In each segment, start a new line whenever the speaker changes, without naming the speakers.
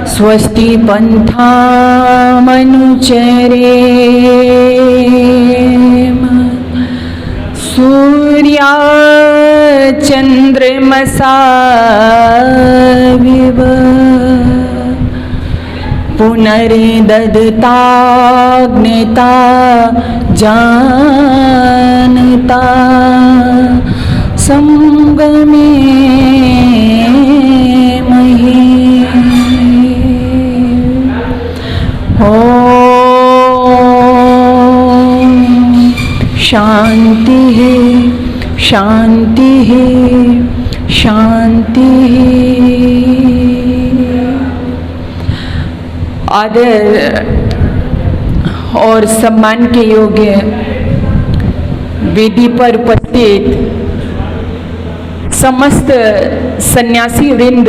स्वस्ति पंथामनुचरे सूर्या चंद्रमसाविव पुनर्ददताग्निता जानता संगमे मही। ओम शांति शांति शांति। आदर और सम्मान के योग्य वेदी पर उपस्थित समस्त सन्यासी वृंद,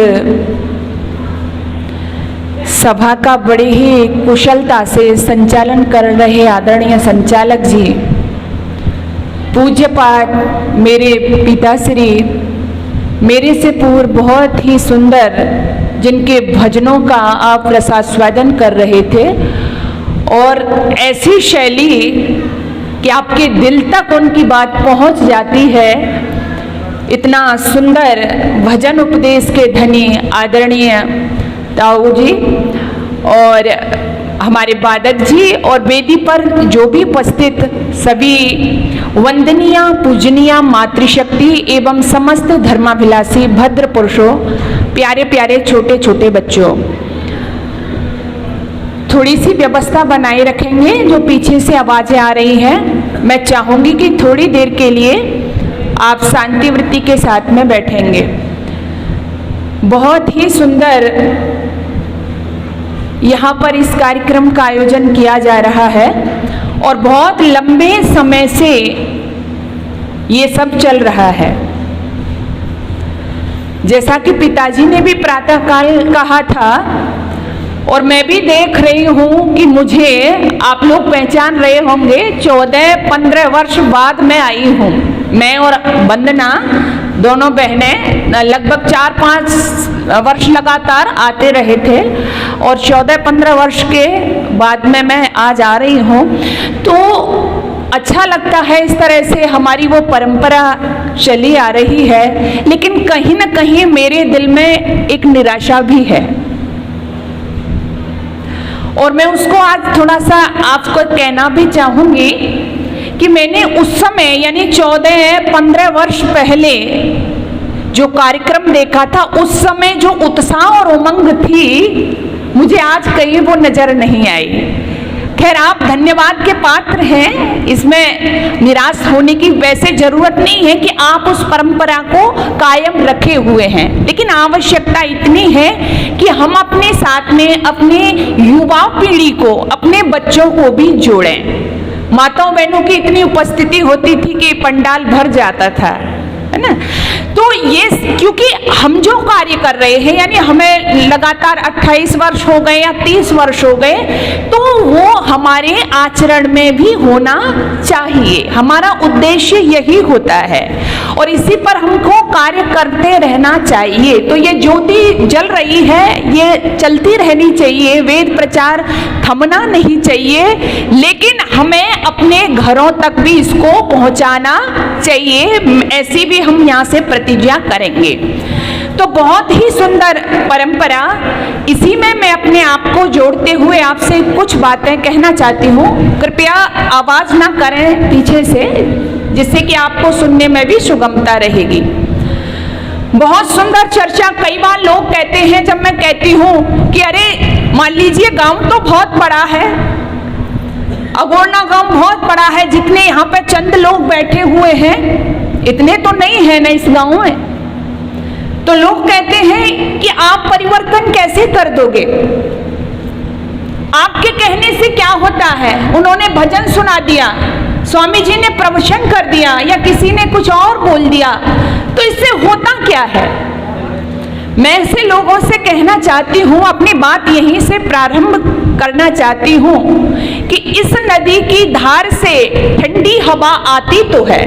सभा का बड़े ही कुशलता से संचालन कर रहे आदरणीय संचालक जी, पूज्यपाठ मेरे पिताश्री, मेरे से पूर्व बहुत ही सुंदर जिनके भजनों का आप रसास्वादन कर रहे थे और ऐसी शैली कि आपके दिल तक उनकी बात पहुंच जाती है। इतना सुंदर भजन उपदेश के धनी आदरणीय ताऊ जी और हमारे बादक जी और वेदी पर जो भी उपस्थित सभी वंदनीय पूजनीय मातृशक्ति एवं समस्त धर्माभिलाषी भद्र पुरुषों, प्यारे प्यारे छोटे छोटे बच्चों, थोड़ी सी व्यवस्था बनाए रखेंगे। जो पीछे से आवाजें आ रही हैं, मैं चाहूंगी कि थोड़ी देर के लिए आप शांति वृत्ति के साथ में बैठेंगे। बहुत ही सुंदर यहाँ पर इस कार्यक्रम का आयोजन किया जा रहा है और बहुत लंबे समय से ये सब चल रहा है। जैसा कि पिताजी ने भी प्रातःकाल कहा था और मैं भी देख रही हूँ कि मुझे आप लोग पहचान रहे होंगे, 14-15 वर्ष बाद मैं आई हूँ। मैं और वंदना दोनों बहनें लगभग 4-5 वर्ष लगातार आते रहे थे और 14-15 वर्ष के बाद में मैं आज आ रही हूँ। तो अच्छा लगता है, इस तरह से हमारी वो परंपरा चली आ रही है। लेकिन कहीं ना कहीं मेरे दिल में एक निराशा भी है और मैं उसको आज थोड़ा सा आपको कहना भी चाहूंगी कि मैंने उस समय यानी 14-15 वर्ष पहले जो कार्यक्रम देखा था, उस समय जो उत्साह और उमंग थी, मुझे आज कहीं वो नजर नहीं आई। खैर, आप धन्यवाद के पात्र हैं, इसमें निराश होने की वैसे जरूरत नहीं है कि आप उस परंपरा को कायम रखे हुए हैं। लेकिन आवश्यकता इतनी है कि हम अपने साथ में अपने युवा पीढ़ी को, अपने बच्चों को भी जोड़ें। माताओं बहनों की इतनी उपस्थिति होती थी कि पंडाल भर जाता था, है ना। तो ये क्योंकि हम जो कार्य कर रहे हैं, यानी हमें लगातार 28 वर्ष हो गए या 30 वर्ष हो गए, तो वो हमारे आचरण में भी होना चाहिए। हमारा उद्देश्य यही होता है और इसी पर हमको कार्य करते रहना चाहिए। तो ये ज्योति जल रही है, ये चलती रहनी चाहिए, वेद प्रचार थमना नहीं चाहिए, लेकिन हमें अपने घरों तक भी इसको पहुंचाना चाहिए। ऐसी भी हम यहाँ से प्रतिज्ञा करेंगे। तो बहुत ही सुंदर परंपरा, इसी में मैं अपने आप को जोड़ते हुए आपसे कुछ बातें कहना चाहती हूँ। कृपया आवाज ना करें पीछे से, जिससे कि आपको सुनने में भी सुगमता रहेगी। बहुत सुंदर चर्चा। कई बार लोग कहते हैं, जब मैं कहती हूँ कि अरे मान लीजिए गांव तो बहुत बड़ा है, अगोरना गांव बहुत बड़ा है, जितने यहाँ पे चंद लोग बैठे हुए हैं इतने तो नहीं है ना इस गांव में। तो लोग कहते हैं कि आप परिवर्तन कैसे कर दोगे, आपके कहने से क्या होता है। उन्होंने भजन सुना दिया, स्वामी जी ने प्रवचन कर दिया या किसी ने कुछ और बोल दिया, तो इससे होता क्या है। मैं ऐसे लोगों से कहना चाहती हूँ, अपनी बात यहीं से प्रारंभ करना चाहती हूँ कि इस नदी की धार से ठंडी हवा आती तो है,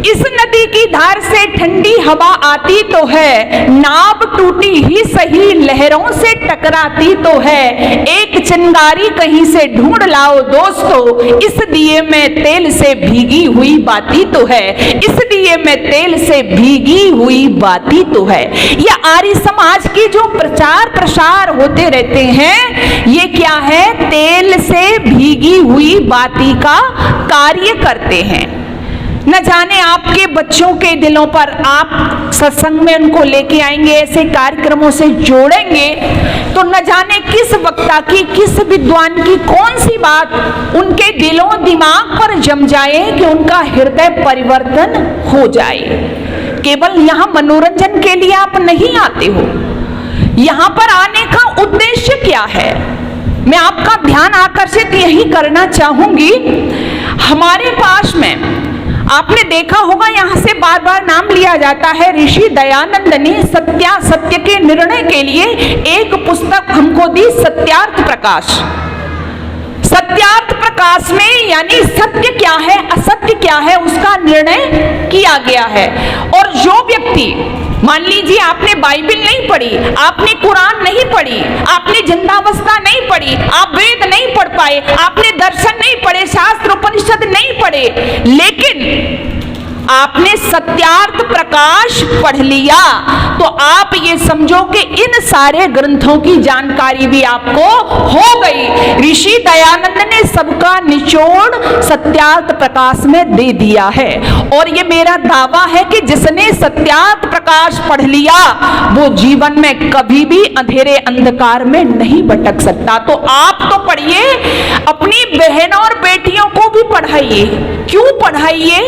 इस नदी की धार से ठंडी हवा आती तो है, नाव टूटी ही सही लहरों से टकराती तो है, एक चिंगारी कहीं से ढूंढ लाओ दोस्तों, इस दिए में तेल से भीगी हुई बाती तो है, इस दिए में तेल से भीगी हुई बाती तो है। ये आर्य समाज की जो प्रचार प्रसार होते रहते हैं, ये क्या है, तेल से भीगी हुई बाती का कार्य करते हैं। न जाने आपके बच्चों के दिलों पर आप सत्संग में उनको लेके आएंगे, ऐसे कार्यक्रमों से जोड़ेंगे, तो न जाने किस वक्ता की, किस विद्वान की कौन सी बात उनके दिलों दिमाग पर जम जाए कि उनका हृदय परिवर्तन हो जाए। केवल यहाँ मनोरंजन के लिए आप नहीं आते हो, यहाँ पर आने का उद्देश्य क्या है, मैं आपका ध्यान आकर्षित यही करना चाहूंगी। हमारे पास में आपने देखा होगा, यहाँ से बार बार नाम लिया जाता है, ऋषि दयानंद ने सत्यासत्य के निर्णय के लिए एक पुस्तक हमको दी, सत्यार्थ प्रकाश। सत्यार्थ प्रकाश में यानी सत्य क्या है, असत्य क्या है, उसका निर्णय किया गया है। और जो व्यक्ति, मान लीजिए आपने बाइबल नहीं पढ़ी, आपने कुरान नहीं पढ़ी, आपने जिंदावस्था नहीं पढ़ी, आप वेद नहीं पढ़ पाए, आपने दर्शन नहीं पढ़े, शास्त्र उपनिषद नहीं पढ़े, लेकिन आपने सत्यार्थ प्रकाश पढ़ लिया, तो आप ये समझो कि इन सारे ग्रंथों की जानकारी भी आपको हो गई। ऋषि दयानंद ने सबका निचोड़ सत्यार्थ प्रकाश में दे दिया है। और ये मेरा दावा है कि जिसने सत्यार्थ प्रकाश पढ़ लिया, वो जीवन में कभी भी अंधेरे अंधकार में नहीं भटक सकता। तो आप तो पढ़िए, अपनी बहनों और बेटियों को भी पढ़ाइए। क्यों पढ़ाइए?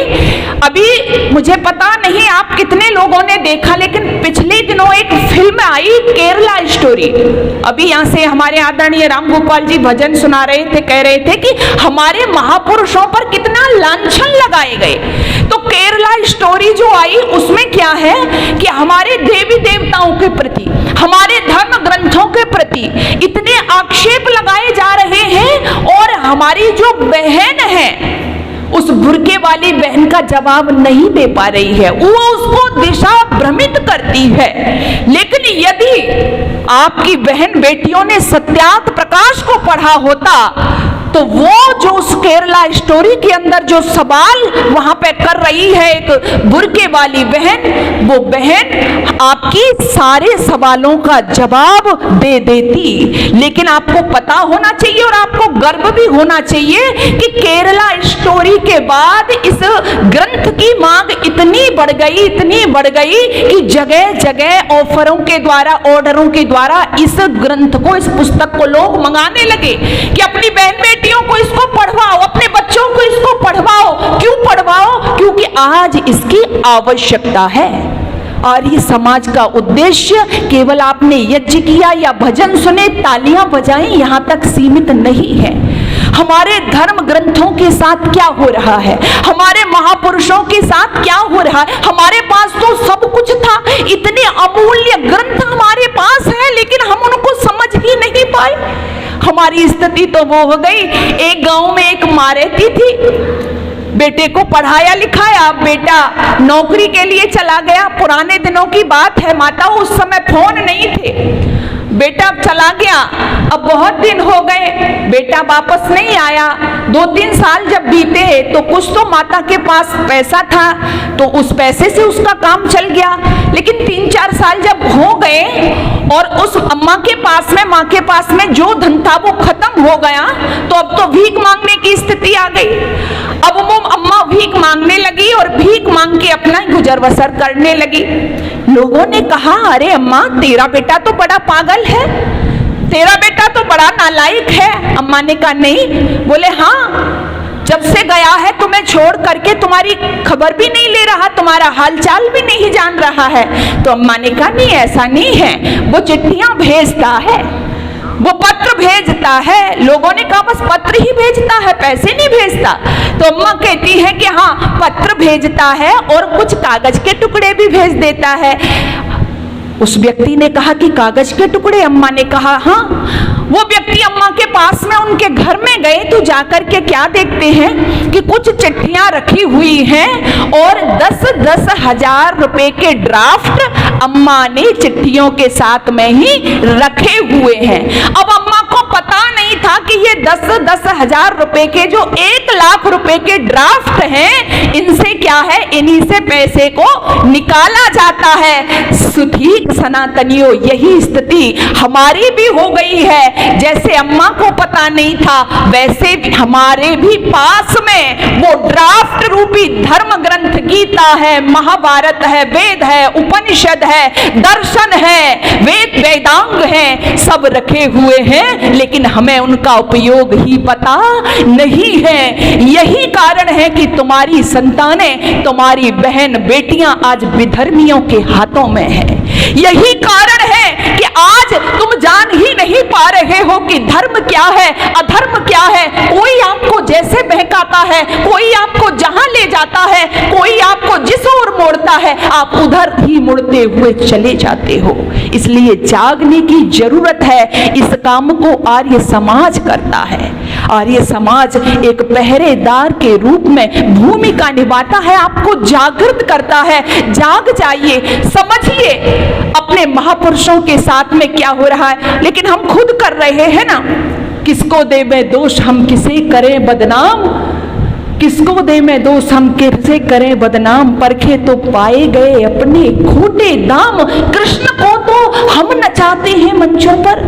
अभी मुझे पता नहीं आप कितने लोगों ने देखा, लेकिन पिछले दिनों एक फिल्म आई, केरला स्टोरी। अभी यहाँ से हमारे आदरणीय राम गोपाल जी भजन सुना रहे थे, कह रहे थे कि हमारे महापुरुषों पर कितना लांछन लगाए गए। तो केरला स्टोरी जो आई, उसमें क्या है कि हमारे देवी देवताओं के प्रति, हमारे धर्म ग्रंथों के प्रति इतने आक्षेप लगाए जा रहे हैं, और हमारी जो बहन है उस बुर्के वाली बहन का जवाब नहीं दे पा रही है, वो उसको दिशा भ्रमित करती है। लेकिन यदि आपकी बहन बेटियों ने सत्यार्थ प्रकाश को पढ़ा होता, तो वो जो उस केरला स्टोरी के अंदर जो सवाल वहां पे कर रही है एक बुर्के वाली बहन, वो बहन आपकी सारे सवालों का जवाब दे देती। लेकिन आपको पता होना चाहिए और आपको गर्व भी होना चाहिए कि केरला स्टोरी के बाद इस ग्रंथ की मांग इतनी बढ़ गई, इतनी बढ़ गई कि जगह जगह ऑफरों के द्वारा, ऑर्डरों के द्वारा इस ग्रंथ को, इस पुस्तक को लोग मंगाने लगे कि अपनी बहन बेटियों को इसको पढ़वाओ, अपने बच्चों को इसको पढ़वाओ। क्यों पढ़वाओ? क्योंकि आज इसकी आवश्यकता है। और ये समाज का उद्देश्य केवल आपने यज्ञ किया या भजन सुने, तालियां बजाएं, यहां तक सीमित नहीं है। हमारे धर्म ग्रंथों के साथ क्या हो रहा है, हमारे महापुरुषों के साथ क्या हो रहा है। हमारे पास तो सब कुछ था, इतने अमूल्य ग्रंथ हमारे पास है, लेकिन हम उनको समझ ही नहीं पाए। हमारी स्थिति तो वो हो गई, एक गांव में एक माँ रहती थी, बेटे को पढ़ाया लिखाया, बेटा नौकरी के लिए चला गया। पुराने दिनों की बात है माता, उस समय फोन नहीं थे। बेटा चला गया, अब बहुत दिन हो गए, बेटा वापस नहीं आया। 2-3 साल जब बीते तो कुछ तो माता के पास पैसा था, तो उस पैसे से उसका काम चल गया। लेकिन 3-4 साल जब हो गए और उस अम्मा के पास में, माँ के पास में जो धन था वो खत्म हो गया, तो अब तो भीख मांगने की स्थिति आ गई। अब वो अम्मा भीख मांगने लगी और भीख मांग के अपना गुजर बसर करने लगी। लोगों ने कहा, अरे अम्मा, तेरा बेटा तो बड़ा पागल है, तेरा बेटा तो बड़ा नालायक है। अम्मा ने कहा नहीं। बोले हाँ, जब से गया है तुम्हें छोड़ करके तुम्हारी खबर भी नहीं ले रहा, तुम्हारा हालचाल भी नहीं जान रहा है। तो अम्मा ने कहा नहीं, ऐसा नहीं है, वो चिट्ठियां भेजता है, वो पत्र भेजता है। लोगों ने कहा बस पत्र ही भेजता है, पैसे नहीं भेजता। तो अम्मा कहती है कि हाँ, पत्र भेजता है और कुछ कागज के टुकड़े भी भेज देता है। उस व्यक्ति ने कहा कि कागज के टुकड़े। अम्मा ने कहा हाँ। वो व्यक्ति अम्मा के पास में उनके घर में गए तो जाकर के क्या देखते हैं कि कुछ चिट्ठियां रखी हुई हैं और 10-10 हजार रुपए के ड्राफ्ट अम्मा ने चिट्ठियों के साथ में ही रखे हुए हैं। अब अम्मा को पता नहीं था कि ये 10-10 हजार रुपए के जो 1 लाख रुपए के ड्राफ्ट हैं, इनसे क्या है, इन्हीं से पैसे को निकाला जाता है। सुधीक सनातनियों, यही स्थिति हमारी भी हो गई है। जैसे अम्मा को पता नहीं था, वैसे भी हमारे भी पास में वो ड्राफ्ट रूपी धर्म ग्रंथ गीता है, महाभारत है, वेद है, उपनिषद है, दर्शन है, वेदांग है, सब रखे हुए हैं, लेकिन हमें उनका उपयोग ही पता नहीं है। यही कारण है कि तुम्हारी संतानें, तुम्हारी बहन बेटियां आज विधर्मियों के हाथों में है। यही कारण है कि आज तुम जान ही नहीं पा रहे हो कि धर्म क्या है, अधर्म क्या है। कोई आपको जैसे बहकाता है, कोई आपको जहां ले जाता है, कोई आपको जिस ओर मोड़ता है, आप उधर ही मुड़ते हुए चले जाते हो। इसलिए जागने की जरूरत है। इस काम को आर्य समाज करता है। आर्य समाज एक पहरेदार के रूप में भूमिका निभाता है, आपको जागृत करता है। जाग जाइए, समझिए अपने महापुरुषों के साथ में क्या हो रहा है। लेकिन हम खुद कर रहे हैं ना। किसको दे में दोष, हम किसे करें बदनाम, किसको दे में दोष, हम किसे करें बदनाम। परखे तो पाए गए अपने खोटे दाम। कृष्ण को तो हम नचाते हैं मंचों पर,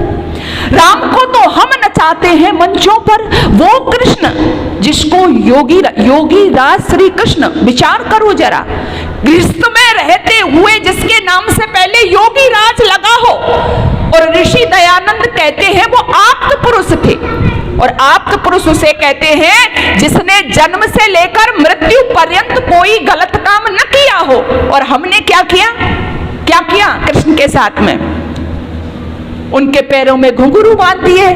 राम को तो हम नचाते हैं मंचों पर। वो कृष्ण जिसको योगी राज श्री कृष्ण, विचार करो जरा, गृहस्थ में रहते हुए जिसके नाम से पहले योगी राज लगा हो। और ऋषि दयानंद कहते हैं वो आप्त पुरुष थे। और आप्त पुरुष उसे कहते हैं जिसने जन्म से लेकर मृत्यु पर्यंत कोई गलत काम न किया हो। और हमने क्या किया कृष्ण के साथ में? उनके पैरों में घुंघरू बांध दिए,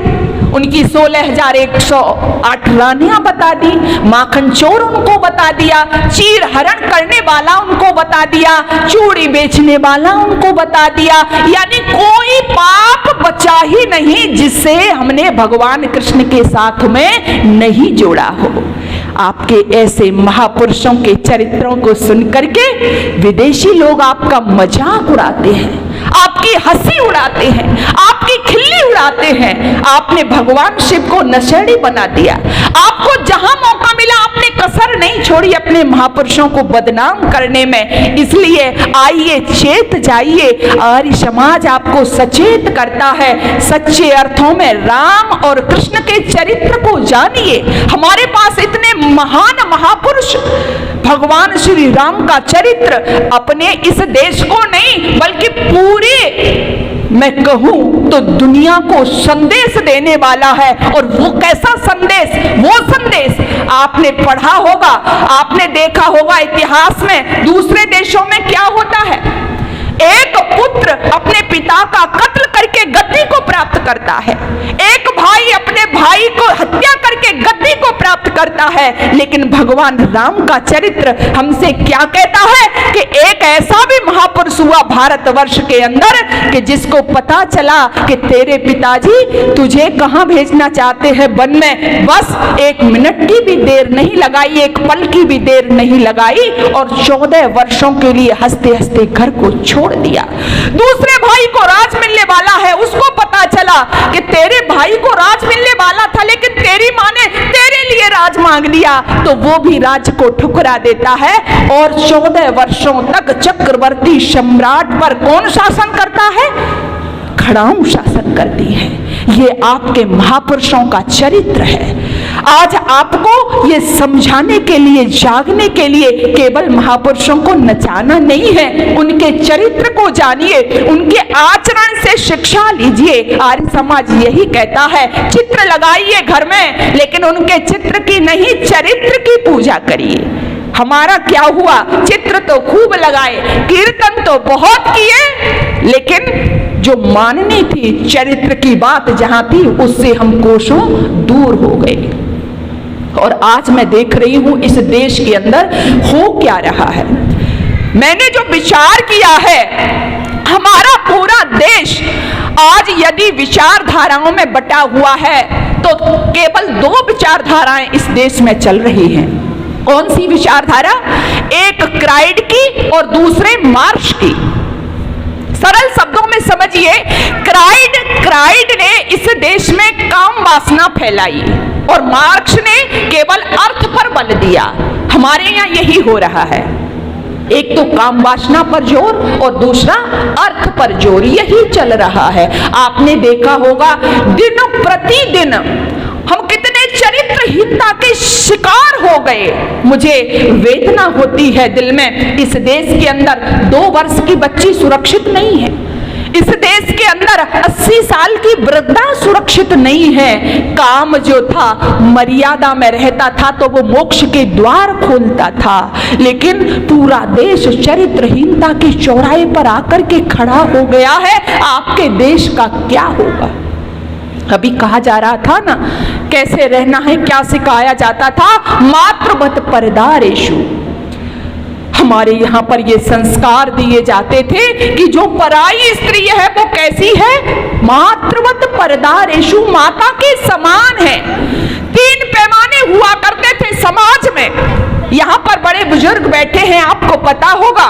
उनकी 16,108 रानियां बता दी, माखन चोर उनको बता दिया, चीर हरण करने वाला उनको बता दिया, चूड़ी बेचने वाला उनको बता दिया। यानी कोई पाप बचा ही नहीं जिससे हमने भगवान कृष्ण के साथ में नहीं जोड़ा हो। आपके ऐसे महापुरुषों के चरित्रों को सुनकर के विदेशी लोग आपका मजाक उड़ाते हैं, आपकी हंसी उड़ाते हैं, आपकी खिल्ली उड़ाते हैं। आपने भगवान शिव को नशेड़ी बना दिया। आपको जहां मौका मिला आपने कसर नहीं छोड़ी अपने महापुरुषों को बदनाम करने में। इसलिए आइए, चेत जाइए। आर्य समाज आपको सचेत करता है। सच्चे अर्थों में राम और कृष्ण के चरित्र को जानिए। हमारे पास इतने महान महापुरुष, भगवान श्री राम का चरित्र अपने इस देश को नहीं बल्कि पूरे, मैं कहूं तो दुनिया को संदेश देने वाला है। और वो कैसा संदेश? वो संदेश आपने पढ़ा होगा, आपने देखा होगा इतिहास में दूसरे देशों में क्या होता है। एक पुत्र अपने पिता का कत्ल करके गद्दी को प्राप्त करता है, एक भाई अपने भाई को हत्या करके गद्दी को प्राप्त करता है। लेकिन भगवान राम का चरित्र हमसे क्या कहता है कि एक ऐसा भी महापुरुष हुआ भारतवर्ष के अंदर कि जिसको पता चला कि तेरे पिताजी तुझे कहां भेजना चाहते हैं, वन में। बस 1 मिनट की भी देर नहीं लगाई, 1 पल की भी देर नहीं लगाई और 14 वर्षों के लिए हंसते हंसते घर को छोड़ दिया। दूसरे भाई को राज मिलने वाला है, उसको पता चला कि तेरे भाई को राज मिलने वाला था लेकिन तेरी मां ने तेरे लिए राज मांग लिया, तो वो भी राज को ठुकरा देता है। और 14 वर्षों तक चक्रवर्ती सम्राट पर कौन शासन करता है? खड़ाऊ शासन करती है। ये आपके महापुरुषों का चरित्र है। आज आपको ये समझाने के लिए, जागने के लिए केवल महापुरुषों को नचाना नहीं है, उनके चरित्र को जानिए, उनके आचरण से शिक्षा लीजिए। आर्य समाज यही कहता है, चित्र लगाइए घर में लेकिन उनके चित्र की नहीं, चरित्र की पूजा करिए। हमारा क्या हुआ? चित्र तो खूब लगाए, कीर्तन तो बहुत किए, लेकिन जो माननी थी, चरित्र की बात जहां थी, उससे हम कोसों दूर हो गए। और आज मैं देख रही हूं इस देश के अंदर हो क्या रहा है। मैंने जो विचार किया है हमारा पूरा देश आज यदि विचारधाराओं में बटा हुआ है तो केवल 2 विचारधाराएं इस देश में चल रही हैं। कौन सी विचारधारा? एक क्राइड की और दूसरे मार्क्स की। सरल शब्दों में समझिए, क्राइड ने इस देश में काम वासना फैलाई और मार्क्स ने केवल अर्थ पर बल दिया। हमारे यहाँ यही हो रहा है, एक तो काम वासना पर जोर और दूसरा अर्थ पर जोर, यही चल रहा है। आपने देखा होगा दिनों प्रतिदिन हम कितने चरित्रहीनता के शिकार हो गए। मुझे वेदना होती है दिल में, इस देश के अंदर 2 वर्ष की बच्ची सुरक्षित नहीं है, इस देश के अंदर 80 साल की वृद्धा सुरक्षित नहीं है। काम जो था मर्यादा में रहता था तो वो मोक्ष के द्वार खोलता था, लेकिन पूरा देश चरित्रहीनता के चौराहे पर आकर के खड़ा हो गया है। आपके देश का क्या होगा? अभी कहा जा रहा था ना, कैसे रहना है, क्या सिखाया जाता था? मातृवत परदारेषु। हमारे यहाँ पर ये संस्कार दिए जाते थे कि जो पराई स्त्री है वो कैसी है? मातृवत परदारेषु, माता के समान है। 3 पैमाने हुआ करते थे समाज में। यहाँ पर बड़े बुजुर्ग बैठे हैं, आपको पता होगा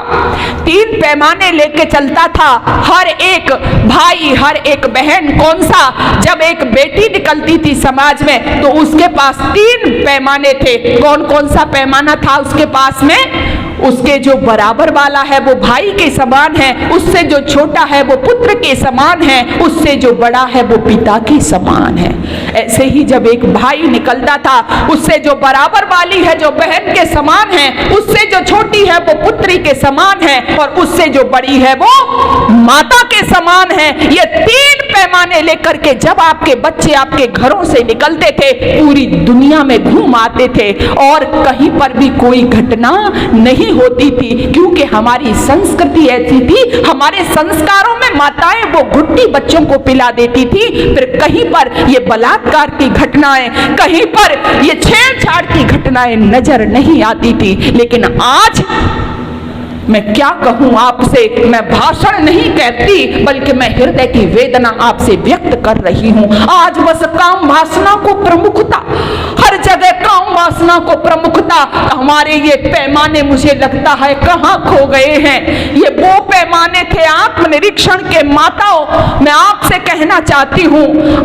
3 पैमाने लेके चलता था हर एक भाई, हर एक बहन। कौन सा? जब एक बेटी निकलती थी समाज में तो उसके पास 3 पैमाने थे। कौन कौन सा पैमाना था उसके पास में? उसके जो बराबर वाला है वो भाई के समान है, उससे जो छोटा है वो पुत्र के समान है, उससे जो बड़ा है वो पिता के समान है। ऐसे ही जब एक भाई निकलता था, उससे जो बराबर वाली है जो बहन के समान है, उससे जो छोटी है वो पुत्री के समान है, और उससे जो बड़ी है वो माता के समान है। ये 3 पैमाने लेकर के जब आपके बच्चे आपके घरों से निकलते थे, पूरी दुनिया में घूम आते थे और कहीं पर भी कोई घटना नहीं होती थी, क्योंकि हमारी संस्कृति ऐसी थी। हमारे संस्कारों में माताएं वो घुट्टी बच्चों को पिला देती थी, फिर कहीं पर ये बलात्कार की घटनाएं, कहीं पर ये छेड़छाड़ की घटनाएं नजर नहीं आती थी। लेकिन आज मैं क्या कहूं आपसे, मैं भाषण नहीं कहती बल्कि मैं हृदय की वेदना आपसे व्यक्त कर रही हूं। आज बस काम वासना को प्रमुखता, हर जगह काम वासना को प्रमुखता। हमारे ये पैमाने मुझे लगता है कहां खो गए हैं। ये वो पैमाने थे आत्मनिरीक्षण के। माताओं, मैं आपसे कहना चाहती हूं,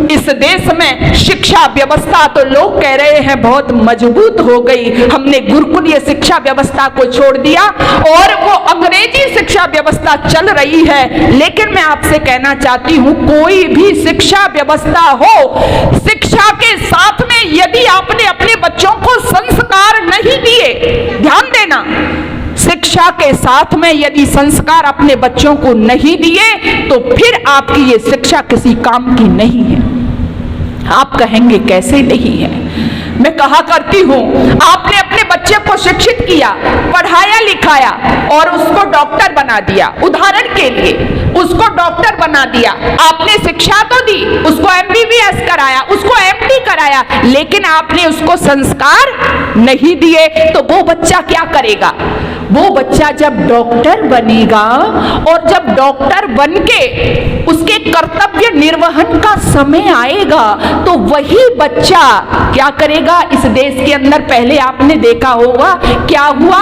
इस देश में शिक्षा व्यवस्था तो लोग कह रहे हैं बहुत मजबूत हो गई, हमने गुरुकुलीय शिक्षा व्यवस्था को छोड़ दिया और वो अंग्रेजी शिक्षा व्यवस्था चल रही है। लेकिन मैं आपसे कहना चाहती हूं, कोई भी शिक्षा व्यवस्था हो, शिक्षा के साथ में यदि आपने अपने बच्चों को संस्कार नहीं दिए, ध्यान देना, शिक्षा के साथ में यदि संस्कार अपने बच्चों को नहीं दिए तो फिर आपकी ये शिक्षा किसी काम की नहीं है। आप कहेंगे कैसे नहीं है? मैं कहा करती हूं, आपने अपने बच्चे को शिक्षित किया, पढ़ाया लिखाया और उसको डॉक्टर बना दिया। उदाहरण के लिए उसको डॉक्टर बना दिया, आपने शिक्षा तो दी, उसको MBBS कराया, उसको MD कराया, लेकिन आपने उसको संस्कार नहीं दिए, तो वो बच्चा क्या करेगा? वो बच्चा जब डॉक्टर बनेगा और जब डॉक्टर बनके उसके कर्तव्य निर्वहन का समय आएगा तो वही बच्चा क्या करेगा? इस देश के अंदर पहले आपने देखा होगा क्या हुआ,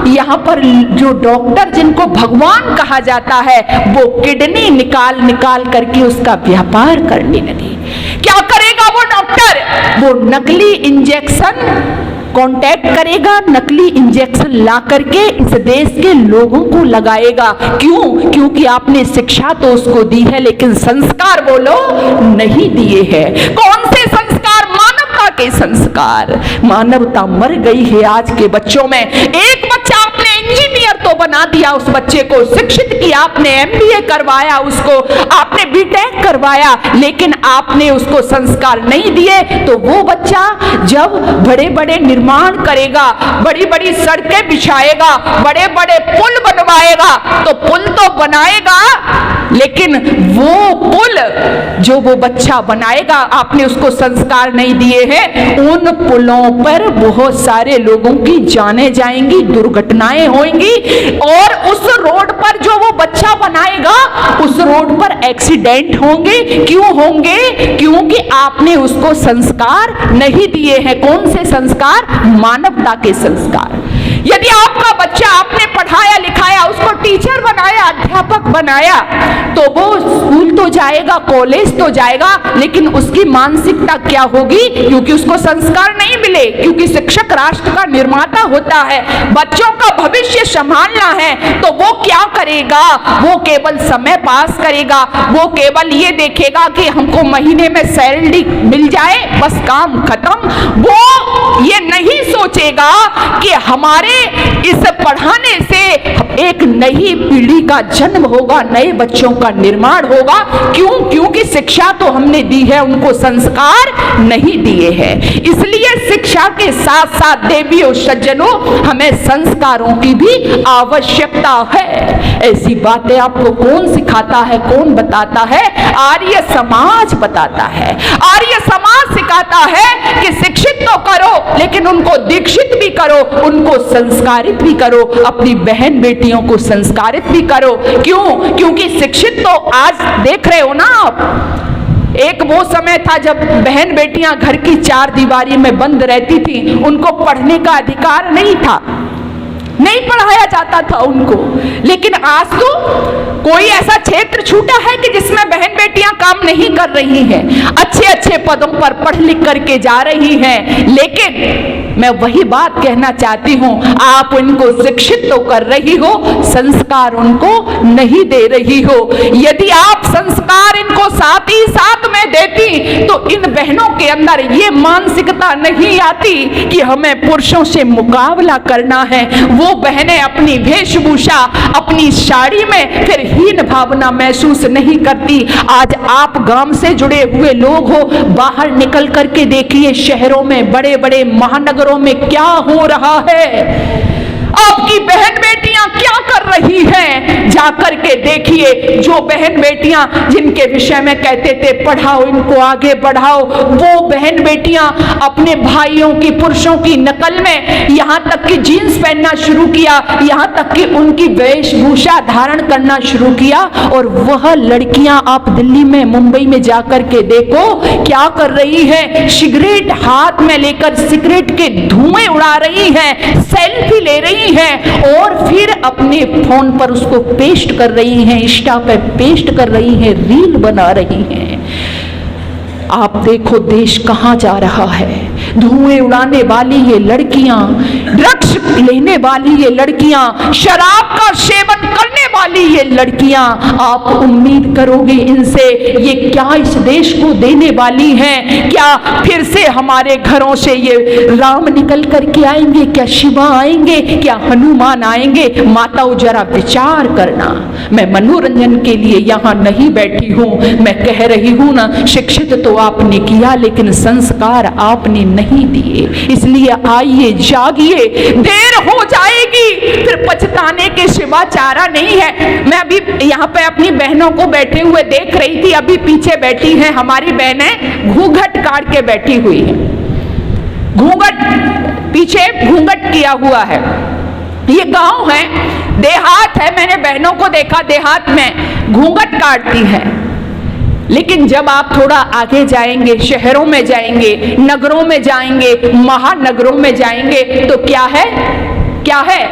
यहाँ पर जो डॉक्टर जिनको भगवान कहा जाता है वो किडनी निकाल निकाल करके उसका व्यापार करने लगे। क्या करेगा वो डॉक्टर? वो नकली इंजेक्शन कांटेक्ट करेगा, नकली इंजेक्शन ला करके इस देश के लोगों को लगाएगा। क्यों? क्योंकि आपने शिक्षा तो उसको दी है लेकिन संस्कार बोलो नहीं दिए हैं। कौन से संस्कार? मानवता के संस्कार। मानवता मर गई है आज के बच्चों में। एक बच्चा आपने इंजीनियर तो बना दिया, उस बच्चे को शिक्षित किया, आपने MBA करवाया, उसको आपने BTech करवाया, लेकिन आपने उसको संस्कार नहीं दिए तो वो बच्चा जब बड़े बड़े निर्माण करेगा, बड़ी बड़ी सड़कें बिछाएगा, बड़े बड़े पुल बनवाएगा, तो पुल तो बनाएगा लेकिन वो पुल जो वो बच्चा बनाएगा, आपने उसको संस्कार नहीं दिए हैं, उन पुलों पर बहुत सारे लोगों की जानें जाएंगी, दुर्घटनाएं होंगी, और उस रोड पर जो वो बच्चा बनाएगा उस रोड पर एक्सीडेंट होंगे। क्यों होंगे? क्योंकि आपने उसको संस्कार नहीं दिए हैं। कौन से संस्कार? मानवता के संस्कार। यदि आपका बच्चा आपने पढ़ाया लिखाया, उसको टीचर बनाया, अध्यापक बनाया, तो वो स्कूल तो जाएगा, कॉलेज तो जाएगा, लेकिन उसकी मानसिकता क्या होगी? क्योंकि उसको संस्कार नहीं मिले। क्योंकि शिक्षक राष्ट्र का निर्माता होता है, बच्चों का भविष्य संभालना है, तो वो क्या करेगा? वो केवल समय पास करेगा, वो केवल ये देखेगा कि हमको महीने में सैलरी मिल जाए, बस काम खत्म। वो ये नहीं सोचेगा कि हमारे इस पढ़ाने से एक नई पीढ़ी का जन्म होगा, नए बच्चों का निर्माण होगा। क्यों? क्योंकि शिक्षा तो हमने दी है, उनको संस्कार नहीं दिए हैं। इसलिए शिक्षा के साथ साथ देवियों सज्जनों, हमें संस्कारों की भी आवश्यकता है। ऐसी बातें आपको कौन सिखाता है, कौन बताता है? आर्य समाज बताता है। आर्य समाज सिखाता है कि शिक्षित तो करो, लेकिन उनको दीक्षित भी करो, उनको संस्कारित भी करो, अपनी बहन बेटियों को संस्कारित भी करो। क्यों? क्योंकि शिक्षित तो आज देख रहे हो ना आप, एक वो समय था जब बहन बेटियां घर की चार दीवारी में बंद रहती थी, उनको पढ़ने का अधिकार नहीं था, नहीं पढ़ाया जाता था उनको। लेकिन आज तो कोई ऐसा क्षेत्र छूटा है कि जिसमें बहन बेटियां काम नहीं कर रही हैं, अच्छे अच्छे पदों पर पढ़ लिख करके जा रही हैं। लेकिन मैं वही बात कहना चाहती हूं, आप उनको शिक्षित तो कर रही हो, संस्कार उनको नहीं दे रही हो। यदि आप संस्कार इनको साथ ही साथ में देती, तो इन बहनों के अंदर ये मानसिकता नहीं आती कि हमें पुरुषों से मुकाबला करना है। वो बहनें अपनी वेशभूषा, अपनी साड़ी में फिर हीन भावना महसूस नहीं करती। आज आप गांव से जुड़े हुए लोग हो, बाहर निकल करके देखिए शहरों में, बड़े बड़े महानगरों में क्या हो रहा है। आपकी बहन बेटियां क्या कर रही हैं, जाकर के देखिए। जो बहन बेटियां जिनके विषय में कहते थे पढ़ाओ इनको, आगे बढ़ाओ, वो बहन बेटियां अपने भाइयों की, पुरुषों की नकल में यहां तक कि जीन्स पहनना शुरू किया, यहां तक कि उनकी वेशभूषा धारण करना शुरू किया। और वह लड़कियां आप दिल्ली में, मुंबई में जाकर के देखो क्या कर रही है। सिगरेट हाथ में लेकर सिगरेट के धुएं उड़ा रही है, सेल्फी ले रही है, और फिर अपने फोन पर उसको पेस्ट कर रही हैं, इंस्टा पे पेस्ट कर रही हैं, रील बना रही हैं। आप देखो देश कहां जा रहा है। धुएं उड़ाने वाली ये लड़कियां, ड्रग्स लेने वाली ये लड़कियां, शराब का सेवन करने वाली ये लड़कियां, आप उम्मीद करोगे इनसे ये क्या इस देश को देने वाली हैं? क्या फिर से हमारे घरों से ये राम निकल करके आएंगे? क्या शिवा आएंगे? क्या हनुमान आएंगे? माताओं जरा विचार करना। मैं मनोरंजन के लिए यहाँ नहीं बैठी हूँ, मैं कह रही हूँ ना, शिक्षित तो आपने किया लेकिन संस्कार आपने नहीं दिए। इसलिए आइए, जागिए, देर हो जाएगी फिर पछताने के सिवा चारा नहीं है। मैं अभी यहाँ पे अपनी बहनों को बैठे हुए देख रही थी, अभी पीछे बैठी हैं हमारी बहनें, घूंघट काट के बैठी हुई है, घूंघट, पीछे घूंघट किया हुआ है। ये गांव है, देहात है, मैंने बहनों को देखा देहात में घूंघट काटती हैं। लेकिन जब आप थोड़ा आगे जाएंगे, शहरों में जाएंगे, नगरों में जाएंगे, महानगरों में जाएंगे, तो क्या है? क्या है?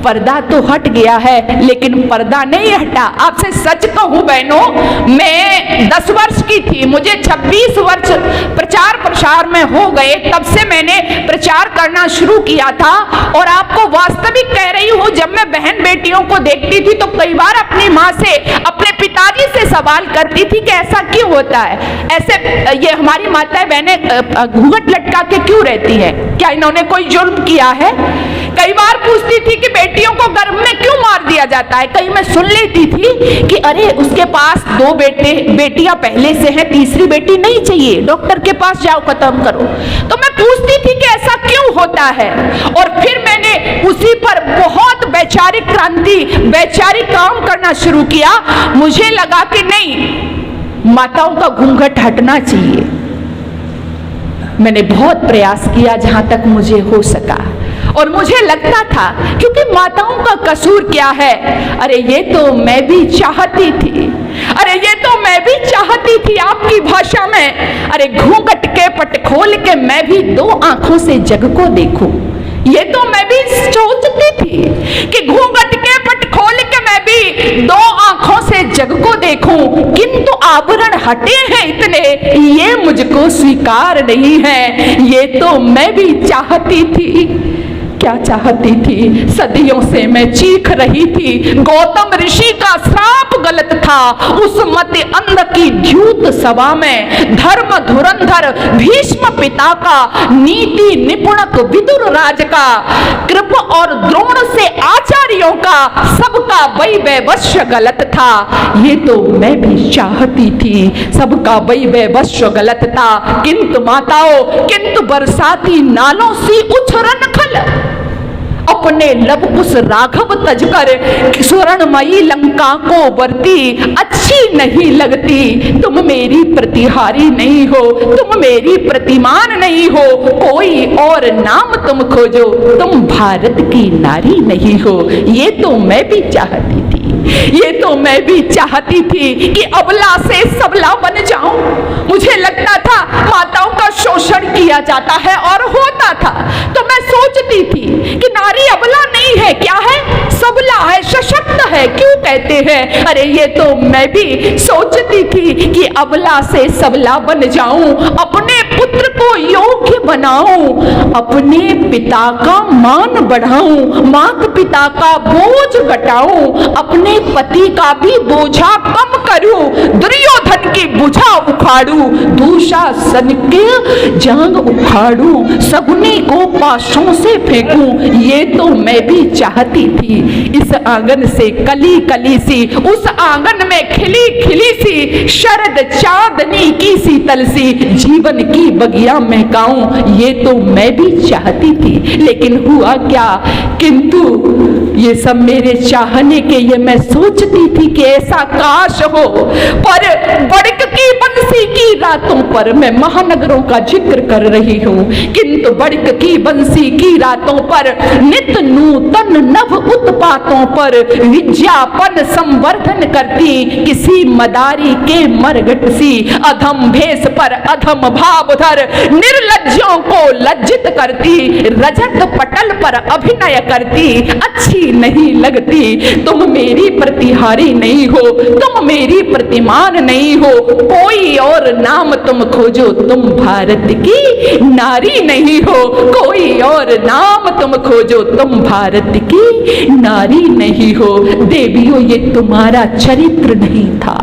पर्दा तो हट गया है, लेकिन पर्दा नहीं हटा। आपसे सच कहूं बहनों, मैं 10 वर्ष की थी, मुझे 26 वर्ष प्रचार प्रसार में हो गए, तब से मैंने प्रचार करना शुरू किया था। और आपको वास्तविक कह रही हूं, जब मैं बहन बेटियों को देखती थी तो कई बार अपनी माँ से, अपने पिताजी से सवाल करती थी कि ऐसा क्यों होता है, ऐसे ये हमारी माताएं बहनें घूंघट लटका के क्यों रहती है, क्या इन्होंने कोई जुर्म किया है? कई बार पूछती थी कि बेटियों को गर्भ में क्यों मार दिया जाता है। कहीं मैं सुन लेती थी कि अरे उसके पास 2 बेटियां पहले से हैं, तीसरी बेटी नहीं चाहिए, डॉक्टर के पास जाओ, खत्म करो। तो मैं पूछती थी कि ऐसा क्यों होता है, और फिर मैंने उसी पर बहुत वैचारिक क्रांति वैचारिक काम करना शुरू किया, मुझे लगा कि नहीं, माताओं का घूंघट हटना चाहिए। मैंने बहुत प्रयास किया जहां तक मुझे हो सका, और मुझे लगता था क्योंकि माताओं का कसूर क्या है, अरे ये तो मैं भी चाहती थी, अरे ये तो मैं भी चाहती थी आपकी भाषा में, अरे घूंघट के पट खोल के मैं भी दो आंखों से जग को देखूं। ये तो मैं भी सोचती थी कि घूंघट के पट खोल के मैं भी दो आंखों से जग को देखूं, किंतु आवरण हटे हैं इतने, ये मुझको स्वीकार नहीं है। ये तो मैं भी चाहती थी। क्या चाहती थी? सदियों से मैं चीख रही थी, गौतम ऋषि का श्राप गलत था। उस मति अंध की द्यूत सभा में धर्म धुरंधर भीष्म पिता का, नीति निपुणक विदुर राज का, कृप और द्रोण से आचार्यों का, सबका वैवश्य गलत था। ये तो मैं भी चाहती थी, सबका वैवश्य गलत था। किंतु माताओं, किंतु बरसाती नालों सी उछरन खल, अपने लव कुश राघव तजकर स्वर्णमयी लंका को बरती, अच्छी नहीं लगती। तुम मेरी प्रतिहारी नहीं हो, तुम मेरी प्रतिमान नहीं हो, कोई और नाम तुम खोजो, तुम भारत की नारी नहीं हो। ये तो मैं भी चाहती थी, ये तो मैं भी चाहती थी कि अबला से सबला बन जाऊं। मुझे लगता था माताओं का शोषण किया जाता है और होता था, तो मैं सोचती थी कि नारी अबला नहीं है, क्या है? सबला है, सशक्त है। क्यों कहते हैं? अरे ये तो मैं भी सोचती थी कि अबला से सबला बन जाऊं, अपने पुत्र को योग्य बनाऊं, अपने पिता का मान बढ़ाऊं, माता पिता का बोझ घटाऊं, अपने पति का भी बोझा कम करूं, दुर्योधन की भुजा उखाड़ूं, दुशासन के जांग उखाड़ूं, सगुनी को पाशों से फेंकूं। ये तो मैं भी चाहती थी। इस आंगन से कली कली सी, उस आंगन में खिली खिली सी, शरद चांदनी की शीतल सी, जीवन की बगिया महकाऊं। ये तो मैं भी चाहती थी, लेकिन हुआ क्या? किंतु ये सब मेरे चाहने के, ये मैं सोचती थी कि ऐसा काश हो, पर बड़क की बंसी की रातों पर, मैं महानगरों का जिक्र कर रही हूँ, किंतु बड़क की बंसी की रातों पर, नित नूतन नव उत्पातों पर विज्ञापन संवर्धन करती, किसी मदारी के मरघट सी, अधम भेष पर अधम भाव धर निर्लज्जों को लज्जित करती, रजत पटल पर अभिनय करती, अच्छी नहीं लगती। तुम मेरी प्रतिहारी नहीं हो, तुम मेरी प्रतिमान नहीं हो, कोई और नाम तुम खोजो, तुम भारत की नारी नहीं हो, कोई और नाम तुम खोजो, तुम भारत की नारी नहीं हो। देवियों, ये तुम्हारा चरित्र नहीं था,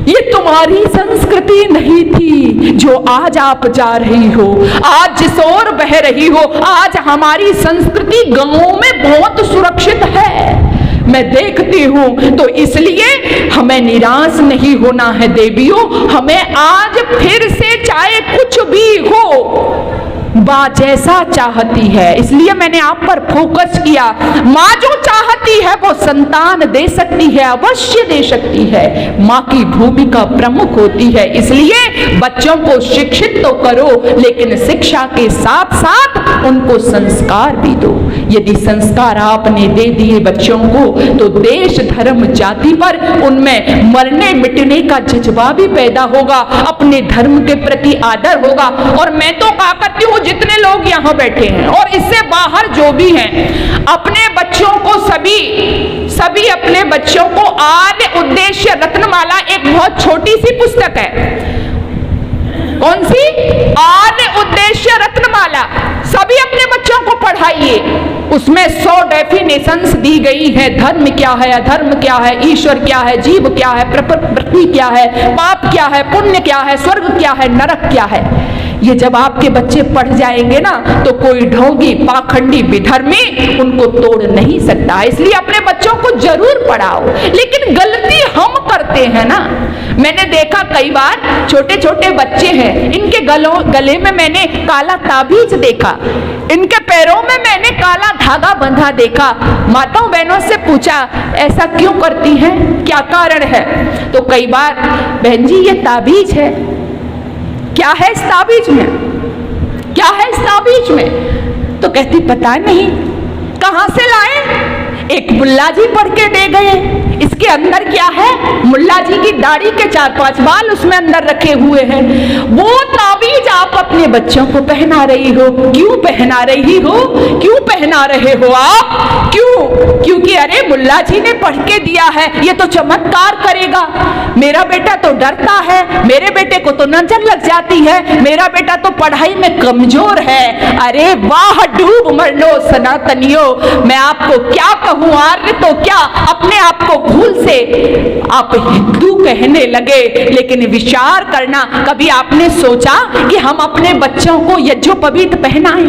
ये तुम्हारी संस्कृति नहीं थी जो आज आप जा रही हो, आज जिस ओर बह रही हो। आज हमारी संस्कृति गांवों में बहुत सुरक्षित है, मैं देखती हूं, तो इसलिए हमें निराश नहीं होना है देवियों। हमें आज फिर से चाहे कुछ भी हो, माँ जैसा चाहती है, इसलिए मैंने आप पर फोकस किया। माँ जो चाहती है वो संतान दे सकती है, अवश्य दे सकती है। माँ की भूमिका प्रमुख होती है, इसलिए बच्चों को शिक्षित तो करो, लेकिन शिक्षा के साथ साथ उनको संस्कार भी दो। यदि संस्कार आपने दे दिए बच्चों को, तो देश धर्म जाति पर उनमें मरने मिटने का जज्बा भी पैदा होगा, अपने धर्म के प्रति आदर होगा। और मैं तो कहा करती हूँ, जितने लोग यहाँ बैठे हैं और इससे बाहर जो भी हैं, अपने बच्चों को सभी अपने बच्चों को आद्य उद्देश्य रत्नमाला, एक बहुत छोटी सी पुस्तक है, कौन सी? आद्य उद्देश्य रत्नमाला, सभी अपने बच्चों को पढ़ाइए। उसमें 100 डेफिनेशंस दी गई है। धर्म क्या है, अधर्म क्या है, ईश्वर क्या है, जीव क्या है, प्रकृति क्या है, पाप क्या है, पुण्य क्या है, स्वर्ग क्या है, नरक क्या है। ये जब आपके बच्चे पढ़ जाएंगे ना तो कोई ढोंगी पाखंडी विधर्मी उनको तोड़ नहीं सकता। इसलिए अपने बच्चों को जरूर पढ़ाओ, लेकिन गलती हम करते हैं ना। मैंने देखा कई बार छोटे छोटे बच्चे हैं, इनके गले में मैंने काला ताबीज देखा, इनके पैरों में मैंने काला धागा बंधा देखा। माताओं बहनों से पूछा ऐसा क्यों करती हैं, क्या कारण है? तो कई बार बहन जी ये ताबीज है। क्या है इस ताबीज में, क्या है इस ताबीज में? तो कहती पता नहीं, कहां से लाए? एक मुल्ला जी पढ़ के दे गए। इसके अंदर क्या है? मुल्ला जी की दाढ़ी के 4-5 बाल उसमें अंदर रखे हुए हैं। वो ताबीज आप अपने बच्चों को पहना रही हो। क्यों पहना रही हो, क्यों पहना रहे हो आप? क्यों? क्योंकि अरे मुल्ला जी ने पढ़ के दिया है, ये तो चमत्कार करेगा। मेरा बेटा तो डरता है, मेरे बेटे को तो नजर लग जाती है, मेरा बेटा तो पढ़ाई में कमजोर है। अरे वाह डूब मरनो सनातनियों, मैं आपको क्या कहूं, आर्य तो क्या, अपने आप को भूल से आप हिंदू कहने लगे। लेकिन विचार करना, कभी आपने सोचा कि हम अपने बच्चों को यज्ञोपवीत पहनाएं?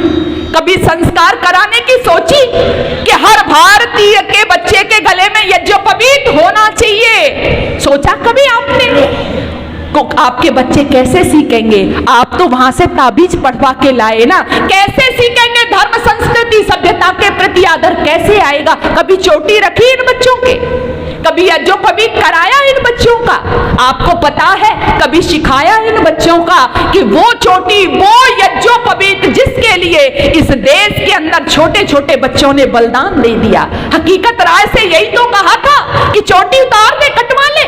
कभी संस्कार कराने की सोची कि हर भारतीय के बच्चे के गले में यज्ञोपवीत होना चाहिए? सोचा कभी आपने? आपके बच्चे कैसे सीखेंगे? आप तो वहां से ताबीज पढ़वा के लाए ना, कैसे सीखेंगे? धर्म संस्कृति सभ्यता के प्रति आदर कैसे आएगा? कभी चोटी रखी इन बच्चों के? कभी यज्ञोपवीत कराया इन बच्चों का? आपको पता है कभी सिखाया इन बच्चों का कि वो चोटी, वो यज्ञोपवीत जिसके लिए इस देश के अंदर छोटे छोटे बच्चों ने बलिदान दे दिया? हकीकत राय से यही तो कहा था कि चोटी उतार दे, कटवा ले,